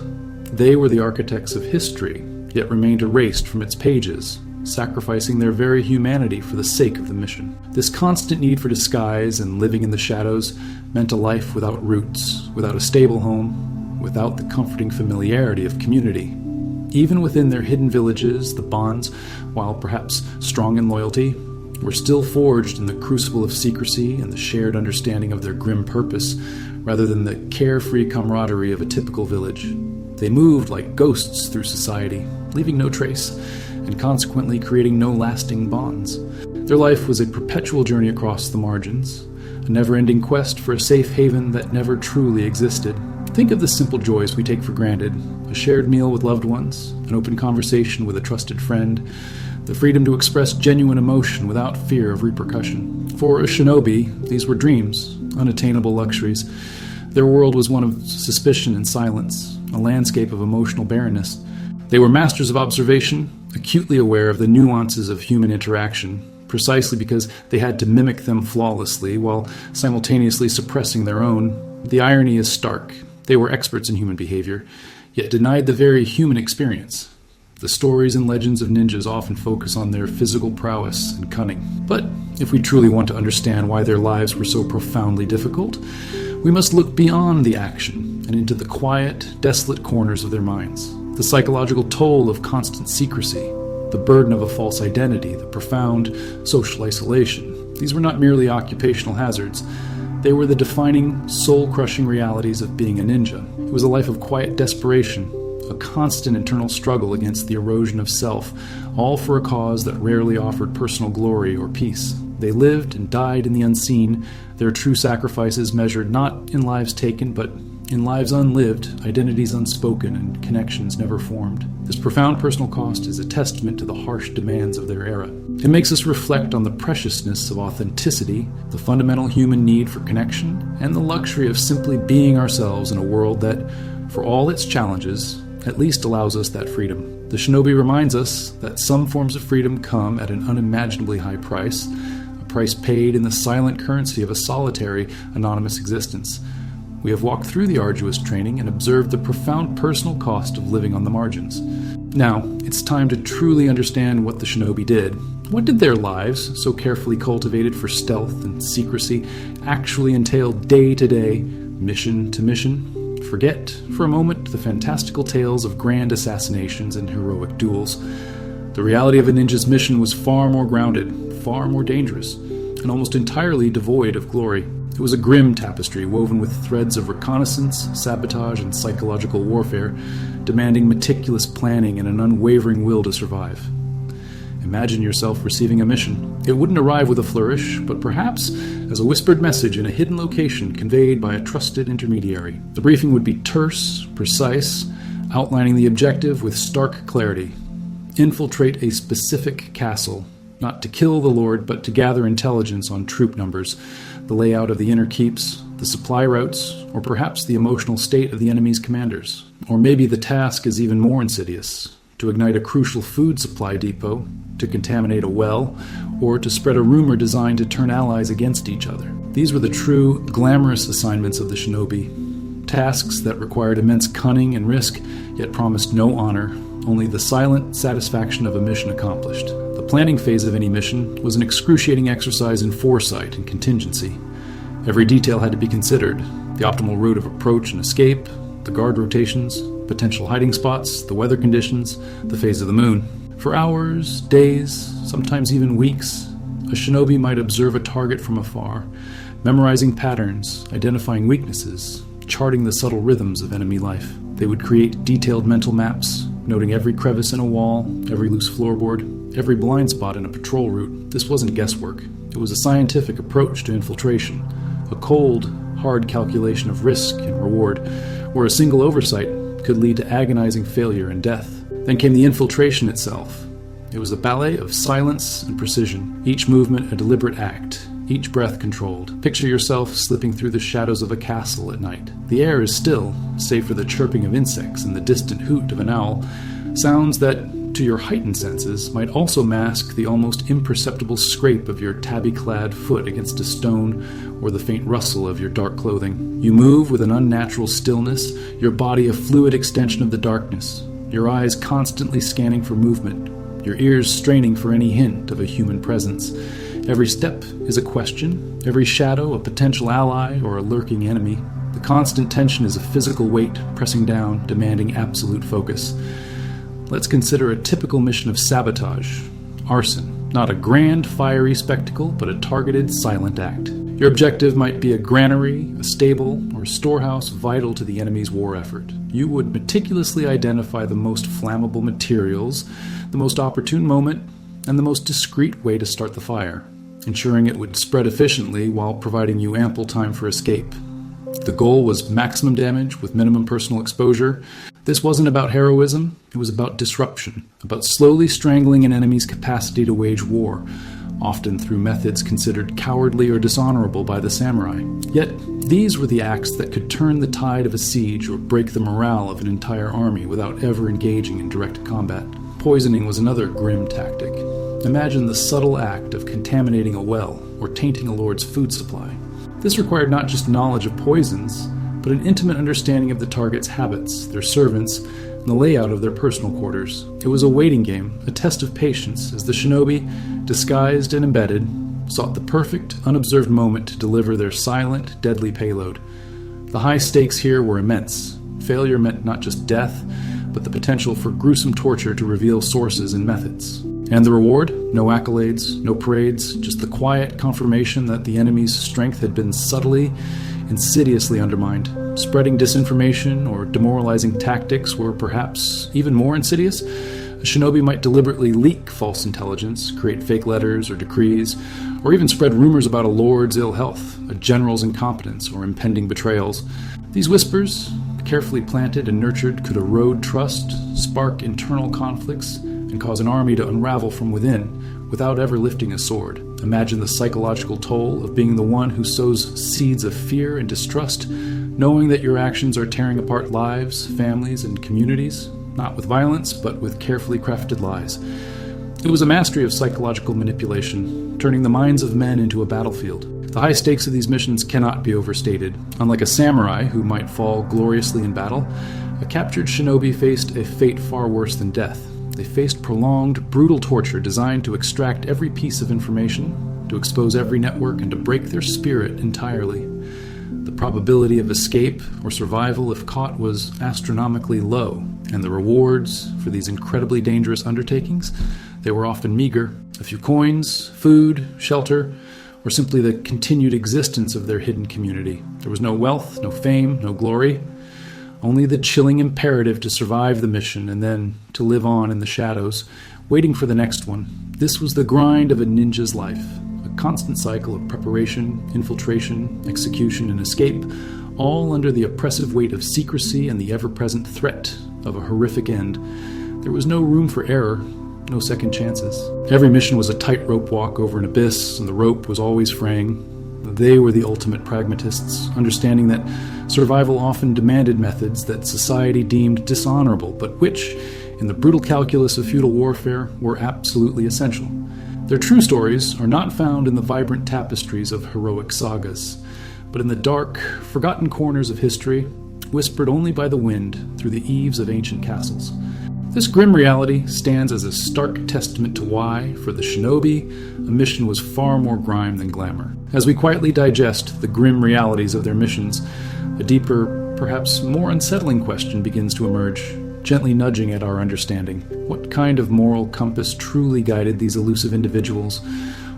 They were the architects of history, yet remained erased from its pages, sacrificing their very humanity for the sake of the mission. This constant need for disguise and living in the shadows meant a life without roots, without a stable home, without the comforting familiarity of community. Even within their hidden villages, the bonds, while perhaps strong in loyalty, were still forged in the crucible of secrecy and the shared understanding of their grim purpose, rather than the carefree camaraderie of a typical village. They moved like ghosts through society, leaving no trace, and consequently creating no lasting bonds. Their life was a perpetual journey across the margins, a never-ending quest for a safe haven that never truly existed. Think of the simple joys we take for granted: a shared meal with loved ones, an open conversation with a trusted friend, the freedom to express genuine emotion without fear of repercussion. For a shinobi, these were dreams, unattainable luxuries. Their world was one of suspicion and silence, a landscape of emotional barrenness. They were masters of observation, acutely aware of the nuances of human interaction, precisely because they had to mimic them flawlessly while simultaneously suppressing their own. The irony is stark. They were experts in human behavior, yet denied the very human experience. The stories and legends of ninjas often focus on their physical prowess and cunning. But if we truly want to understand why their lives were so profoundly difficult, we must look beyond the action and into the quiet, desolate corners of their minds. The psychological toll of constant secrecy, the burden of a false identity, the profound social isolation. These were not merely occupational hazards. They were the defining, soul-crushing realities of being a ninja. It was a life of quiet desperation, a constant internal struggle against the erosion of self, all for a cause that rarely offered personal glory or peace. They lived and died in the unseen, their true sacrifices measured not in lives taken, but in lives unlived, identities unspoken, and connections never formed. This profound personal cost is a testament to the harsh demands of their era. It makes us reflect on the preciousness of authenticity, the fundamental human need for connection, and the luxury of simply being ourselves in a world that, for all its challenges, at least allows us that freedom. The Shinobi reminds us that some forms of freedom come at an unimaginably high price, a price paid in the silent currency of a solitary, anonymous existence. We have walked through the arduous training and observed the profound personal cost of living on the margins. Now, it's time to truly understand what the Shinobi did. What did their lives, so carefully cultivated for stealth and secrecy, actually entail day to day, mission to mission. Forget, for a moment, the fantastical tales of grand assassinations and heroic duels. The reality of a ninja's mission was far more grounded, far more dangerous, and almost entirely devoid of glory. It was a grim tapestry woven with threads of reconnaissance, sabotage, and psychological warfare, demanding meticulous planning and an unwavering will to survive. Imagine yourself receiving a mission. It wouldn't arrive with a flourish, but perhaps as a whispered message in a hidden location conveyed by a trusted intermediary. The briefing would be terse, precise, outlining the objective with stark clarity. Infiltrate a specific castle, not to kill the lord, but to gather intelligence on troop numbers, the layout of the inner keeps, the supply routes, or perhaps the emotional state of the enemy's commanders. Or maybe the task is even more insidious: to ignite a crucial food supply depot, to contaminate a well, or to spread a rumor designed to turn allies against each other. These were the true, glamorous assignments of the Shinobi. Tasks that required immense cunning and risk, yet promised no honor, only the silent satisfaction of a mission accomplished. The planning phase of any mission was an excruciating exercise in foresight and contingency. Every detail had to be considered: the optimal route of approach and escape, the guard rotations, potential hiding spots, the weather conditions, the phase of the moon. For hours, days, sometimes even weeks, a shinobi might observe a target from afar, memorizing patterns, identifying weaknesses, charting the subtle rhythms of enemy life. They would create detailed mental maps, noting every crevice in a wall, every loose floorboard, every blind spot in a patrol route. This wasn't guesswork. It was a scientific approach to infiltration, a cold, hard calculation of risk and reward, where a single oversight could lead to agonizing failure and death. Then came the infiltration itself. It was a ballet of silence and precision, each movement a deliberate act, each breath controlled. Picture yourself slipping through the shadows of a castle at night. The air is still, save for the chirping of insects and the distant hoot of an owl, sounds that, to your heightened senses, might also mask the almost imperceptible scrape of your tabby-clad foot against a stone or the faint rustle of your dark clothing. You move with an unnatural stillness, your body a fluid extension of the darkness, your eyes constantly scanning for movement, your ears straining for any hint of a human presence. Every step is a question, every shadow a potential ally or a lurking enemy. The constant tension is a physical weight pressing down, demanding absolute focus. Let's consider a typical mission of sabotage, arson, not a grand, fiery spectacle, but a targeted, silent act. Your objective might be a granary, a stable, or a storehouse vital to the enemy's war effort. You would meticulously identify the most flammable materials, the most opportune moment, and the most discreet way to start the fire, ensuring it would spread efficiently while providing you ample time for escape. The goal was maximum damage with minimum personal exposure. This wasn't about heroism, it was about disruption, about slowly strangling an enemy's capacity to wage war, often through methods considered cowardly or dishonorable by the samurai. Yet, these were the acts that could turn the tide of a siege or break the morale of an entire army without ever engaging in direct combat. Poisoning was another grim tactic. Imagine the subtle act of contaminating a well or tainting a lord's food supply. This required not just knowledge of poisons, but an intimate understanding of the target's habits, their servants, and the layout of their personal quarters. It was a waiting game, a test of patience, as the shinobi, disguised and embedded, sought the perfect, unobserved moment to deliver their silent, deadly payload. The high stakes here were immense. Failure meant not just death, but the potential for gruesome torture to reveal sources and methods. And the reward? No accolades, no parades, just the quiet confirmation that the enemy's strength had been subtly, insidiously undermined. Spreading disinformation or demoralizing tactics were perhaps even more insidious. A shinobi might deliberately leak false intelligence, create fake letters or decrees, or even spread rumors about a lord's ill health, a general's incompetence, or impending betrayals. These whispers, carefully planted and nurtured, could erode trust, spark internal conflicts, and cause an army to unravel from within without ever lifting a sword. Imagine the psychological toll of being the one who sows seeds of fear and distrust, knowing that your actions are tearing apart lives, families, and communities, not with violence, but with carefully crafted lies. It was a mastery of psychological manipulation, turning the minds of men into a battlefield. The high stakes of these missions cannot be overstated. Unlike a samurai who might fall gloriously in battle, a captured shinobi faced a fate far worse than death. They faced prolonged, brutal torture designed to extract every piece of information, to expose every network, and to break their spirit entirely. The probability of escape or survival if caught was astronomically low, and the rewards for these incredibly dangerous undertakings, they were often meager. A few coins, food, shelter, or simply the continued existence of their hidden community. There was no wealth, no fame, no glory, only the chilling imperative to survive the mission and then to live on in the shadows, waiting for the next one. This was the grind of a ninja's life, a constant cycle of preparation, infiltration, execution, and escape, all under the oppressive weight of secrecy and the ever-present threat of a horrific end. There was no room for error, no second chances. Every mission was a tightrope walk over an abyss, and the rope was always fraying. They were the ultimate pragmatists, understanding that survival often demanded methods that society deemed dishonorable, but which, in the brutal calculus of feudal warfare, were absolutely essential. Their true stories are not found in the vibrant tapestries of heroic sagas, but in the dark, forgotten corners of history, whispered only by the wind through the eaves of ancient castles. This grim reality stands as a stark testament to why, for the Shinobi, a mission was far more grime than glamour. As we quietly digest the grim realities of their missions, a deeper, perhaps more unsettling question begins to emerge, gently nudging at our understanding. What kind of moral compass truly guided these elusive individuals?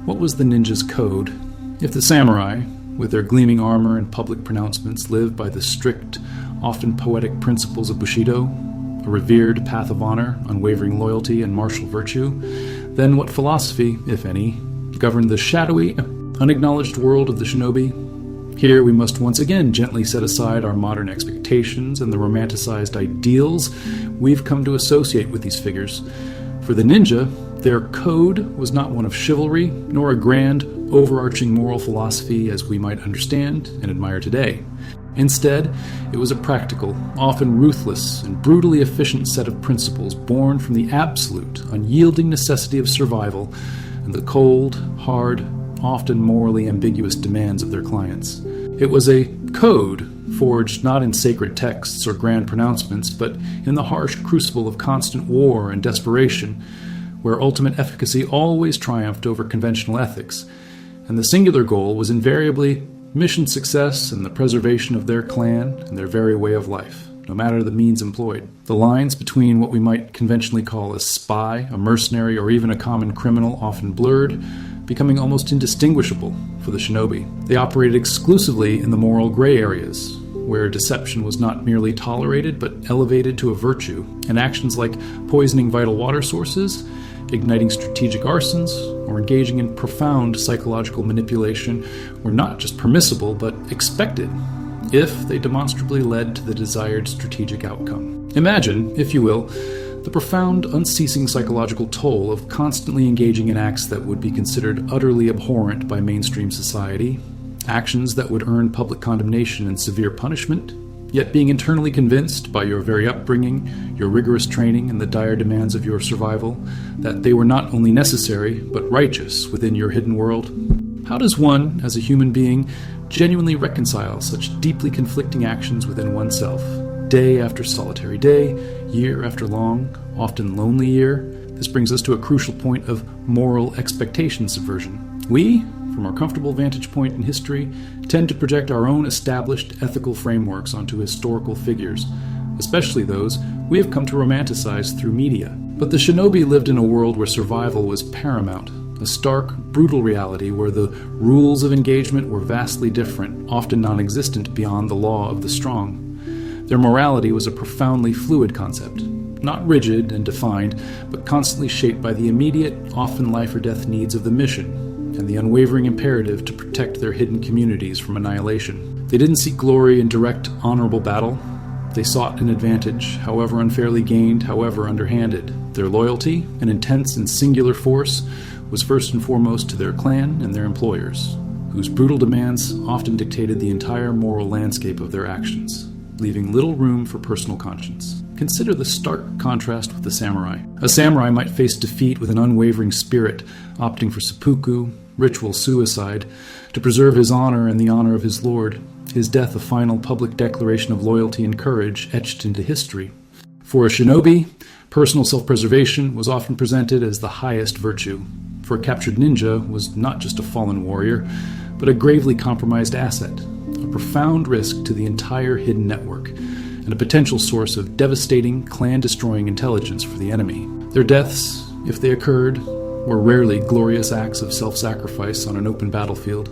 What was the ninja's code? If the samurai, with their gleaming armor and public pronouncements, lived by the strict, often poetic principles of Bushido, a revered path of honor, unwavering loyalty, and martial virtue, then what philosophy, if any, governed the shadowy, unacknowledged world of the shinobi? Here we must once again gently set aside our modern expectations and the romanticized ideals we've come to associate with these figures. For the ninja, their code was not one of chivalry, nor a grand, overarching moral philosophy as we might understand and admire today. Instead, it was a practical, often ruthless, and brutally efficient set of principles born from the absolute, unyielding necessity of survival and the cold, hard, often morally ambiguous demands of their clients. It was a code forged not in sacred texts or grand pronouncements, but in the harsh crucible of constant war and desperation, where ultimate efficacy always triumphed over conventional ethics, and the singular goal was invariably mission success and the preservation of their clan and their very way of life, no matter the means employed. The lines between what we might conventionally call a spy, a mercenary, or even a common criminal often blurred, becoming almost indistinguishable for the shinobi. They operated exclusively in the moral gray areas, where deception was not merely tolerated but elevated to a virtue, and actions like poisoning vital water sources, igniting strategic arsons, or engaging in profound psychological manipulation were not just permissible but expected if they demonstrably led to the desired strategic outcome. Imagine, if you will, the profound, unceasing psychological toll of constantly engaging in acts that would be considered utterly abhorrent by mainstream society, actions that would earn public condemnation and severe punishment, yet being internally convinced by your very upbringing, your rigorous training, and the dire demands of your survival that they were not only necessary, but righteous within your hidden world. How does one, as a human being, genuinely reconcile such deeply conflicting actions within oneself? Day after solitary day, year after long, often lonely year, this brings us to a crucial point of moral expectation subversion. We, from our comfortable vantage point in history, tend to project our own established ethical frameworks onto historical figures, especially those we have come to romanticize through media. But the shinobi lived in a world where survival was paramount, a stark, brutal reality where the rules of engagement were vastly different, often non-existent beyond the law of the strong. Their morality was a profoundly fluid concept, not rigid and defined, but constantly shaped by the immediate, often life-or-death needs of the mission, and the unwavering imperative to protect their hidden communities from annihilation. They didn't seek glory in direct, honorable battle. They sought an advantage, however unfairly gained, however underhanded. Their loyalty, an intense and singular force, was first and foremost to their clan and their employers, whose brutal demands often dictated the entire moral landscape of their actions, leaving little room for personal conscience. Consider the stark contrast with the samurai. A samurai might face defeat with an unwavering spirit, opting for seppuku, ritual suicide, to preserve his honor and the honor of his lord, his death a final public declaration of loyalty and courage etched into history. For a shinobi, personal self-preservation was often presented as the highest virtue. For a captured ninja was not just a fallen warrior, but a gravely compromised asset, a profound risk to the entire hidden network, and a potential source of devastating, clan-destroying intelligence for the enemy. Their deaths, if they occurred, were rarely glorious acts of self-sacrifice on an open battlefield.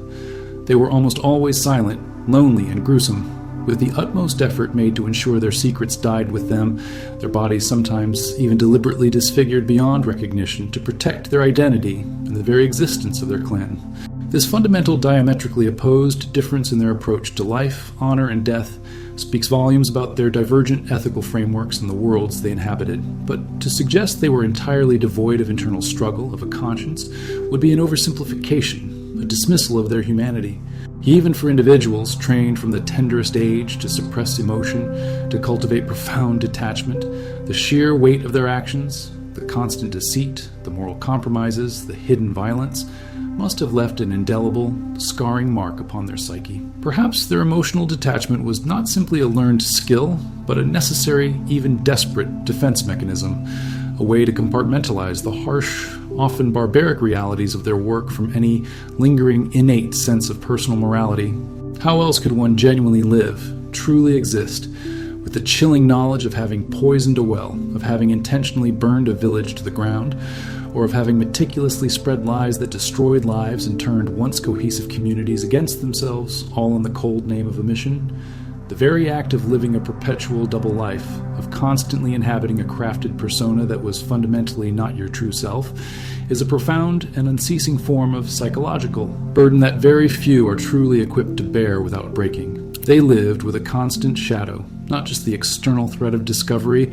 They were almost always silent, lonely, and gruesome, with the utmost effort made to ensure their secrets died with them, their bodies sometimes even deliberately disfigured beyond recognition to protect their identity and the very existence of their clan. This fundamental diametrically opposed difference in their approach to life, honor, and death speaks volumes about their divergent ethical frameworks and the worlds they inhabited. But to suggest they were entirely devoid of internal struggle, of a conscience, would be an oversimplification, a dismissal of their humanity. Even for individuals trained from the tenderest age to suppress emotion, to cultivate profound detachment, the sheer weight of their actions, the constant deceit, the moral compromises, the hidden violence, must have left an indelible, scarring mark upon their psyche. Perhaps their emotional detachment was not simply a learned skill, but a necessary, even desperate defense mechanism, a way to compartmentalize the harsh, often barbaric realities of their work from any lingering innate sense of personal morality. How else could one genuinely live, truly exist, with the chilling knowledge of having poisoned a well, of having intentionally burned a village to the ground, or of having meticulously spread lies that destroyed lives and turned once cohesive communities against themselves, all in the cold name of a mission? The very act of living a perpetual double life, of constantly inhabiting a crafted persona that was fundamentally not your true self, is a profound and unceasing form of psychological burden that very few are truly equipped to bear without breaking. They lived with a constant shadow, not just the external threat of discovery,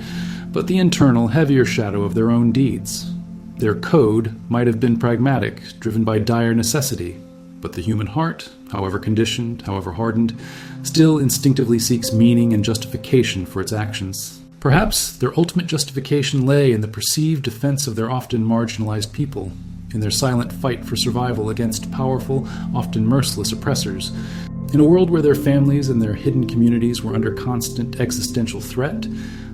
but the internal, heavier shadow of their own deeds. Their code might have been pragmatic, driven by dire necessity, but the human heart, however conditioned, however hardened, still instinctively seeks meaning and justification for its actions. Perhaps their ultimate justification lay in the perceived defense of their often marginalized people, in their silent fight for survival against powerful, often merciless oppressors. In a world where their families and their hidden communities were under constant existential threat,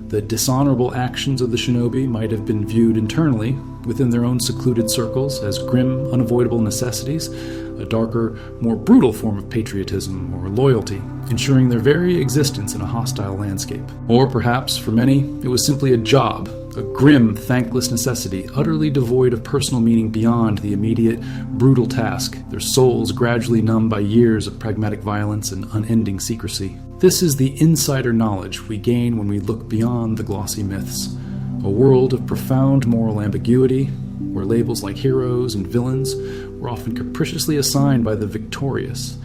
the dishonorable actions of the Shinobi might have been viewed internally, within their own secluded circles, as grim, unavoidable necessities, a darker, more brutal form of patriotism or loyalty, ensuring their very existence in a hostile landscape. Or perhaps, for many, it was simply a job, a grim, thankless necessity, utterly devoid of personal meaning beyond the immediate, brutal task, their souls gradually numbed by years of pragmatic violence and unending secrecy. This is the insider knowledge we gain when we look beyond the glossy myths, a world of profound moral ambiguity, where labels like heroes and villains were often capriciously assigned by the victorious,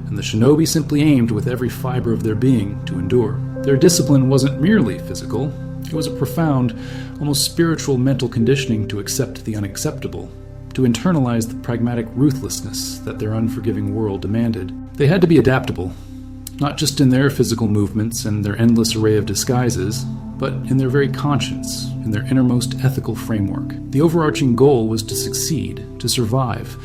and the Shinobi simply aimed with every fiber of their being to endure. Their discipline wasn't merely physical, it was a profound, almost spiritual mental conditioning to accept the unacceptable, to internalize the pragmatic ruthlessness that their unforgiving world demanded. They had to be adaptable, not just in their physical movements and their endless array of disguises, but in their very conscience, in their innermost ethical framework. The overarching goal was to succeed, to survive,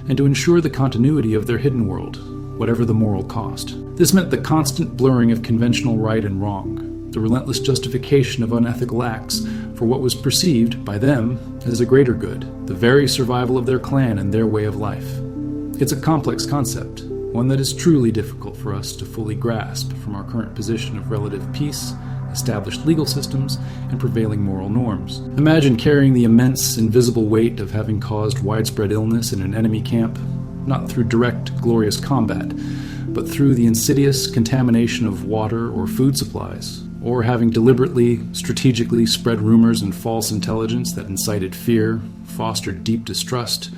and to ensure the continuity of their hidden world, whatever the moral cost. This meant the constant blurring of conventional right and wrong, the relentless justification of unethical acts for what was perceived by them as a greater good, the very survival of their clan and their way of life. It's a complex concept, one that is truly difficult for us to fully grasp from our current position of relative peace, established legal systems, and prevailing moral norms. Imagine carrying the immense, invisible weight of having caused widespread illness in an enemy camp, not through direct, glorious combat, but through the insidious contamination of water or food supplies, or having deliberately, strategically spread rumors and false intelligence that incited fear, fostered deep distrust,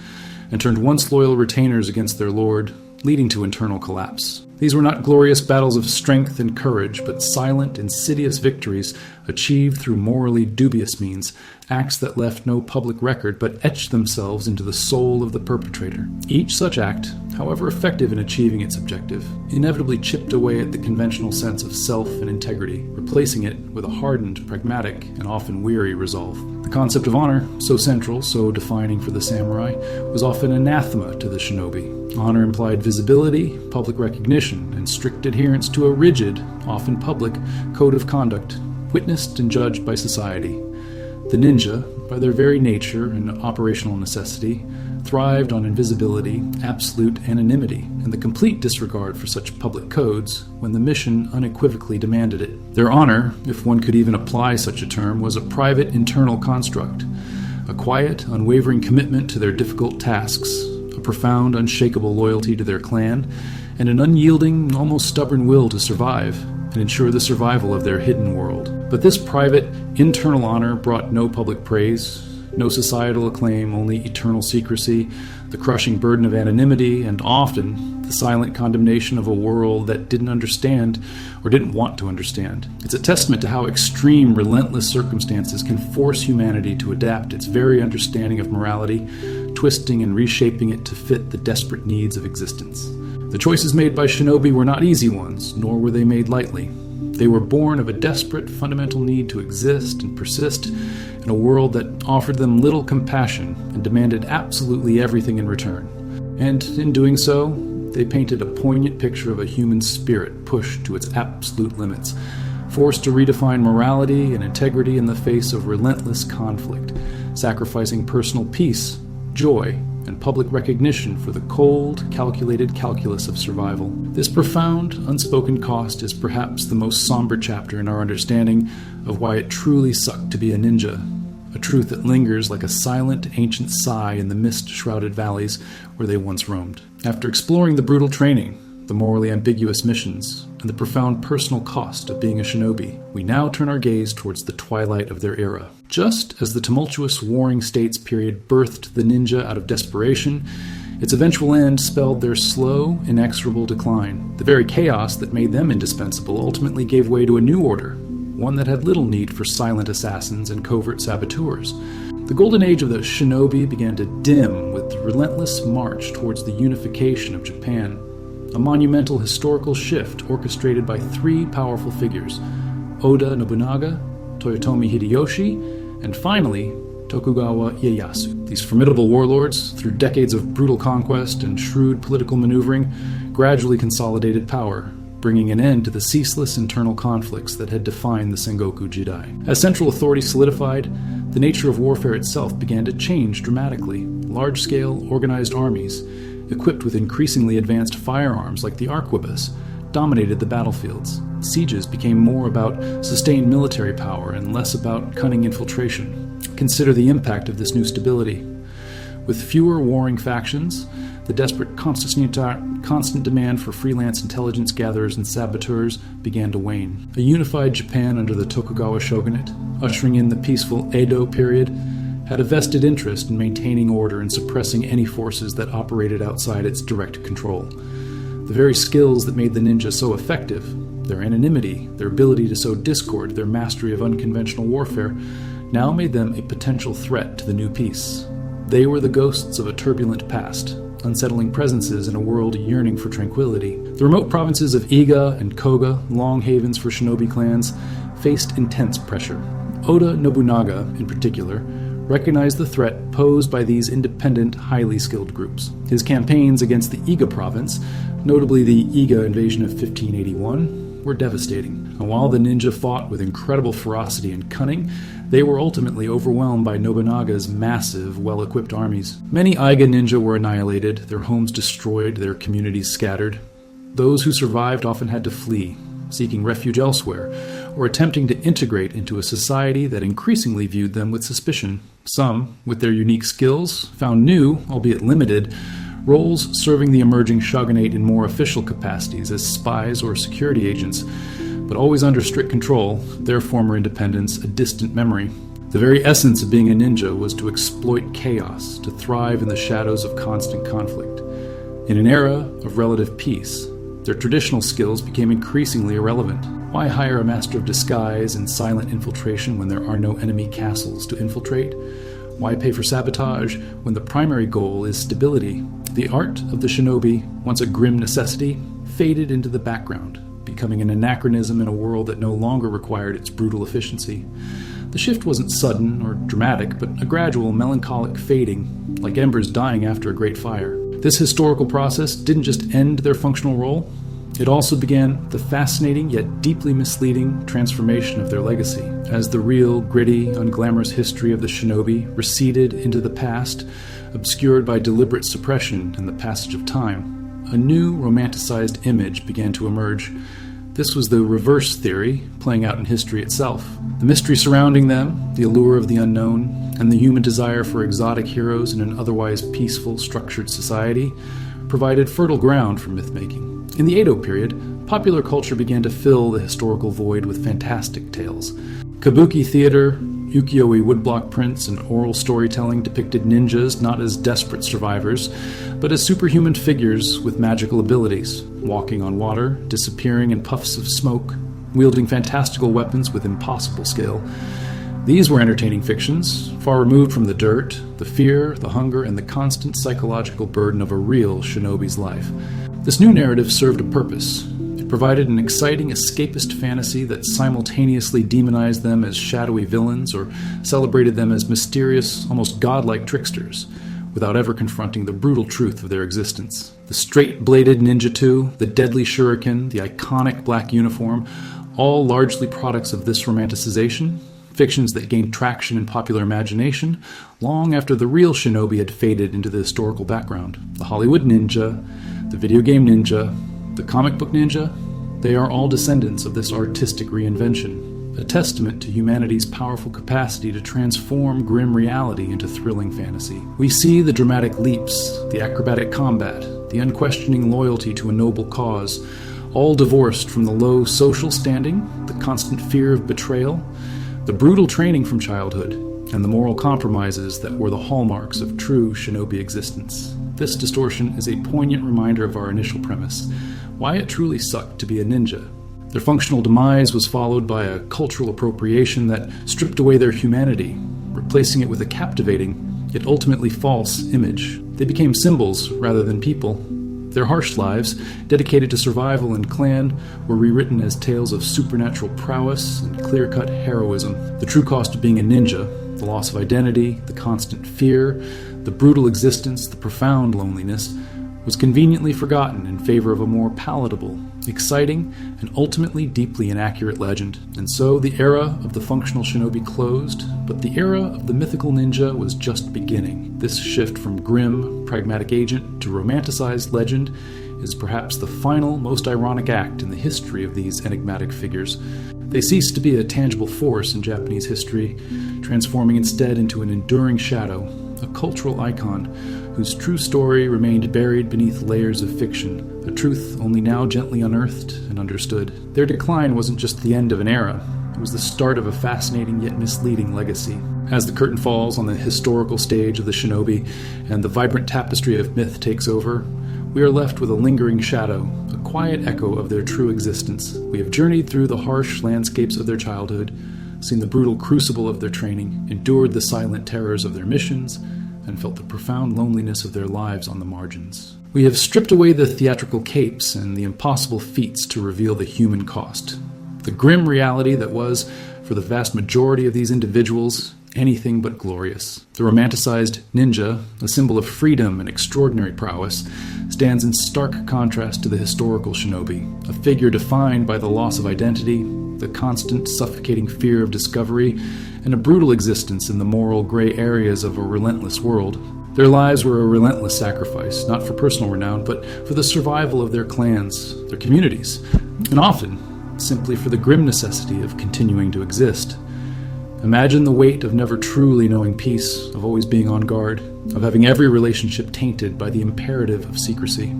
and turned once loyal retainers against their lord, leading to internal collapse. These were not glorious battles of strength and courage, but silent, insidious victories achieved through morally dubious means, acts that left no public record but etched themselves into the soul of the perpetrator. Each such act, however effective in achieving its objective, inevitably chipped away at the conventional sense of self and integrity, replacing it with a hardened, pragmatic, and often weary resolve. The concept of honor, so central, so defining for the samurai, was often anathema to the shinobi. Honor implied visibility, public recognition, and strict adherence to a rigid, often public, code of conduct, witnessed and judged by society. The ninja, by their very nature and operational necessity, thrived on invisibility, absolute anonymity, and the complete disregard for such public codes when the mission unequivocally demanded it. Their honor, if one could even apply such a term, was a private internal construct, a quiet, unwavering commitment to their difficult tasks, a profound, unshakable loyalty to their clan, and an unyielding, almost stubborn will to survive and ensure the survival of their hidden world. But this private, internal honor brought no public praise, no societal acclaim, only eternal secrecy, the crushing burden of anonymity, and often the silent condemnation of a world that didn't understand or didn't want to understand. It's a testament to how extreme, relentless circumstances can force humanity to adapt its very understanding of morality, twisting and reshaping it to fit the desperate needs of existence. The choices made by Shinobi were not easy ones, nor were they made lightly. They were born of a desperate, fundamental need to exist and persist in a world that offered them little compassion and demanded absolutely everything in return. And in doing so, they painted a poignant picture of a human spirit pushed to its absolute limits, forced to redefine morality and integrity in the face of relentless conflict, sacrificing personal peace, joy, and public recognition for the cold, calculated calculus of survival. This profound, unspoken cost is perhaps the most somber chapter in our understanding of why it truly sucked to be a ninja, a truth that lingers like a silent, ancient sigh in the mist-shrouded valleys where they once roamed. After exploring the brutal training, the morally ambiguous missions, and the profound personal cost of being a shinobi, we now turn our gaze towards the twilight of their era. Just as the tumultuous Warring States period birthed the ninja out of desperation, its eventual end spelled their slow, inexorable decline. The very chaos that made them indispensable ultimately gave way to a new order, one that had little need for silent assassins and covert saboteurs. The golden age of the shinobi began to dim with the relentless march towards the unification of Japan, a monumental historical shift orchestrated by three powerful figures: Oda Nobunaga, Toyotomi Hideyoshi, and finally, Tokugawa Ieyasu. These formidable warlords, through decades of brutal conquest and shrewd political maneuvering, gradually consolidated power, bringing an end to the ceaseless internal conflicts that had defined the Sengoku Jidai. As central authority solidified, the nature of warfare itself began to change dramatically. Large-scale, organized armies, equipped with increasingly advanced firearms like the arquebus, dominated the battlefields. Sieges became more about sustained military power and less about cunning infiltration. Consider the impact of this new stability. With fewer warring factions, the desperate constant demand for freelance intelligence gatherers and saboteurs began to wane. A unified Japan under the Tokugawa shogunate, ushering in the peaceful Edo period, had a vested interest in maintaining order and suppressing any forces that operated outside its direct control. The very skills that made the ninja so effective, their anonymity, their ability to sow discord, their mastery of unconventional warfare, now made them a potential threat to the new peace. They were the ghosts of a turbulent past, unsettling presences in a world yearning for tranquility. The remote provinces of Iga and Koga, long havens for shinobi clans, faced intense pressure. Oda Nobunaga, in particular, recognized the threat posed by these independent, highly skilled groups. His campaigns against the Iga province, notably the Iga invasion of 1581, were devastating. And while the ninja fought with incredible ferocity and cunning, they were ultimately overwhelmed by Nobunaga's massive, well-equipped armies. Many Iga ninja were annihilated, their homes destroyed, their communities scattered. Those who survived often had to flee, seeking refuge elsewhere, or attempting to integrate into a society that increasingly viewed them with suspicion. Some, with their unique skills, found new, albeit limited, roles serving the emerging shogunate in more official capacities as spies or security agents, but always under strict control, their former independence a distant memory. The very essence of being a ninja was to exploit chaos, to thrive in the shadows of constant conflict. In an era of relative peace, their traditional skills became increasingly irrelevant. Why hire a master of disguise and silent infiltration when there are no enemy castles to infiltrate? Why pay for sabotage when the primary goal is stability? The art of the shinobi, once a grim necessity, faded into the background, becoming an anachronism in a world that no longer required its brutal efficiency. The shift wasn't sudden or dramatic, but a gradual, melancholic fading, like embers dying after a great fire. This historical process didn't just end their functional role, It also began the fascinating yet deeply misleading transformation of their legacy. As the real, gritty, unglamorous history of the Shinobi receded into the past, obscured by deliberate suppression and the passage of time, a new romanticized image began to emerge. This was the reverse theory, playing out in history itself. The mystery surrounding them, the allure of the unknown, and the human desire for exotic heroes in an otherwise peaceful, structured society provided fertile ground for myth-making. In the Edo period, popular culture began to fill the historical void with fantastic tales. Kabuki theater, ukiyo-e woodblock prints, and oral storytelling depicted ninjas not as desperate survivors, but as superhuman figures with magical abilities, walking on water, disappearing in puffs of smoke, wielding fantastical weapons with impossible skill. These were entertaining fictions, far removed from the dirt, the fear, the hunger, and the constant psychological burden of a real shinobi's life. This new narrative served a purpose. It provided an exciting escapist fantasy that simultaneously demonized them as shadowy villains or celebrated them as mysterious, almost godlike tricksters, without ever confronting the brutal truth of their existence. The straight-bladed ninjutsu, the deadly shuriken, the iconic black uniform, all largely products of this romanticization, fictions that gained traction in popular imagination long after the real shinobi had faded into the historical background. The Hollywood ninja, the video game ninja, the comic book ninja, they are all descendants of this artistic reinvention, a testament to humanity's powerful capacity to transform grim reality into thrilling fantasy. We see the dramatic leaps, the acrobatic combat, the unquestioning loyalty to a noble cause, all divorced from the low social standing, the constant fear of betrayal, the brutal training from childhood, and the moral compromises that were the hallmarks of true shinobi existence. This distortion is a poignant reminder of our initial premise, why it truly sucked to be a ninja. Their functional demise was followed by a cultural appropriation that stripped away their humanity, replacing it with a captivating, yet ultimately false, image. They became symbols rather than people. Their harsh lives, dedicated to survival and clan, were rewritten as tales of supernatural prowess and clear-cut heroism. The true cost of being a ninja, the loss of identity, the constant fear, the brutal existence, the profound loneliness, was conveniently forgotten in favor of a more palatable, exciting, and ultimately deeply inaccurate legend. And so the era of the functional shinobi closed, but the era of the mythical ninja was just beginning. This shift from grim, pragmatic agent to romanticized legend is perhaps the final, most ironic act in the history of these enigmatic figures. They ceased to be a tangible force in Japanese history, transforming instead into an enduring shadow, a cultural icon whose true story remained buried beneath layers of fiction, a truth only now gently unearthed and understood. Their decline wasn't just the end of an era, it was the start of a fascinating yet misleading legacy. As the curtain falls on the historical stage of the shinobi and the vibrant tapestry of myth takes over, we are left with a lingering shadow, a quiet echo of their true existence. We have journeyed through the harsh landscapes of their childhood, seen the brutal crucible of their training, endured the silent terrors of their missions, and felt the profound loneliness of their lives on the margins. We have stripped away the theatrical capes and the impossible feats to reveal the human cost. The grim reality that was, for the vast majority of these individuals, anything but glorious. The romanticized ninja, a symbol of freedom and extraordinary prowess, stands in stark contrast to the historical shinobi, a figure defined by the loss of identity, the constant suffocating fear of discovery, and a brutal existence in the moral gray areas of a relentless world. Their lives were a relentless sacrifice, not for personal renown, but for the survival of their clans, their communities, and often simply for the grim necessity of continuing to exist. Imagine the weight of never truly knowing peace, of always being on guard, of having every relationship tainted by the imperative of secrecy.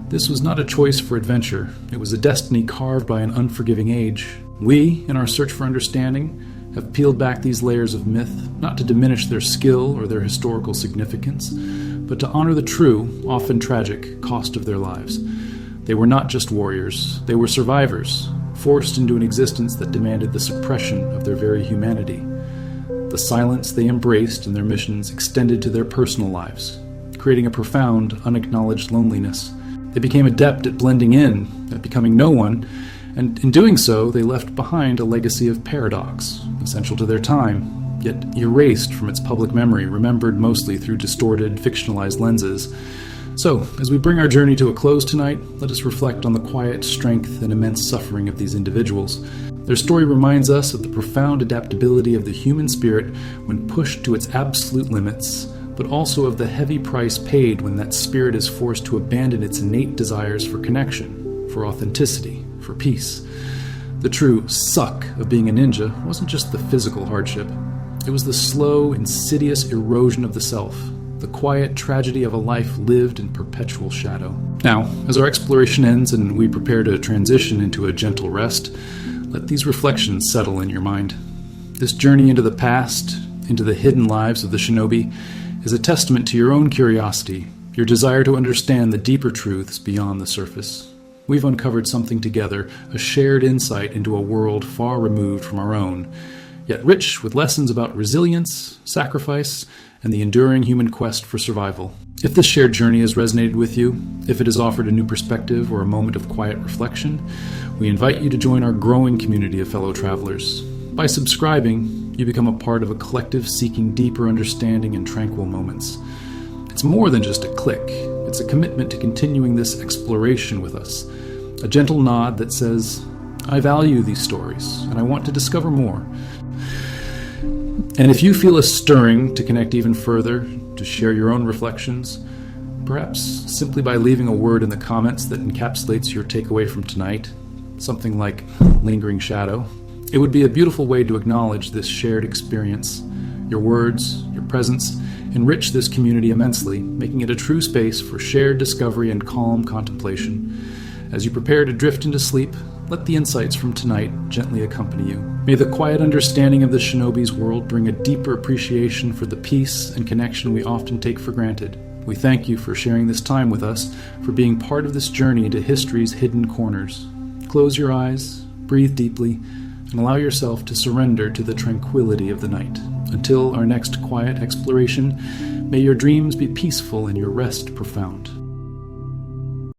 This was not a choice for adventure. It was a destiny carved by an unforgiving age. We, in our search for understanding, have peeled back these layers of myth, not to diminish their skill or their historical significance, but to honor the true, often tragic, cost of their lives. They were not just warriors, they were survivors, forced into an existence that demanded the suppression of their very humanity. The silence they embraced in their missions extended to their personal lives, creating a profound, unacknowledged loneliness. They became adept at blending in, at becoming no one, and in doing so, they left behind a legacy of paradox, essential to their time, yet erased from its public memory, remembered mostly through distorted, fictionalized lenses. So, as we bring our journey to a close tonight, let us reflect on the quiet strength and immense suffering of these individuals. Their story reminds us of the profound adaptability of the human spirit when pushed to its absolute limits, but also of the heavy price paid when that spirit is forced to abandon its innate desires for connection, for authenticity, for peace. The true suck of being a ninja wasn't just the physical hardship. It was the slow, insidious erosion of the self, the quiet tragedy of a life lived in perpetual shadow. Now, as our exploration ends and we prepare to transition into a gentle rest, let these reflections settle in your mind. This journey into the past, into the hidden lives of the Shinobi, is a testament to your own curiosity, your desire to understand the deeper truths beyond the surface. We've uncovered something together, a shared insight into a world far removed from our own, yet rich with lessons about resilience, sacrifice, and the enduring human quest for survival. If this shared journey has resonated with you, if it has offered a new perspective or a moment of quiet reflection, we invite you to join our growing community of fellow travelers. By subscribing, you become a part of a collective seeking deeper understanding and tranquil moments. It's more than just a click. It's a commitment to continuing this exploration with us. A gentle nod that says, I value these stories, and I want to discover more. And if you feel a stirring to connect even further, to share your own reflections, perhaps simply by leaving a word in the comments that encapsulates your takeaway from tonight, something like lingering shadow, it would be a beautiful way to acknowledge this shared experience. Your words, your presence, enrich this community immensely, making it a true space for shared discovery and calm contemplation. As you prepare to drift into sleep, let the insights from tonight gently accompany you. May the quiet understanding of the Shinobi's world bring a deeper appreciation for the peace and connection we often take for granted. We thank you for sharing this time with us, for being part of this journey into history's hidden corners. Close your eyes, breathe deeply, and allow yourself to surrender to the tranquility of the night. Until our next quiet exploration, may your dreams be peaceful and your rest profound.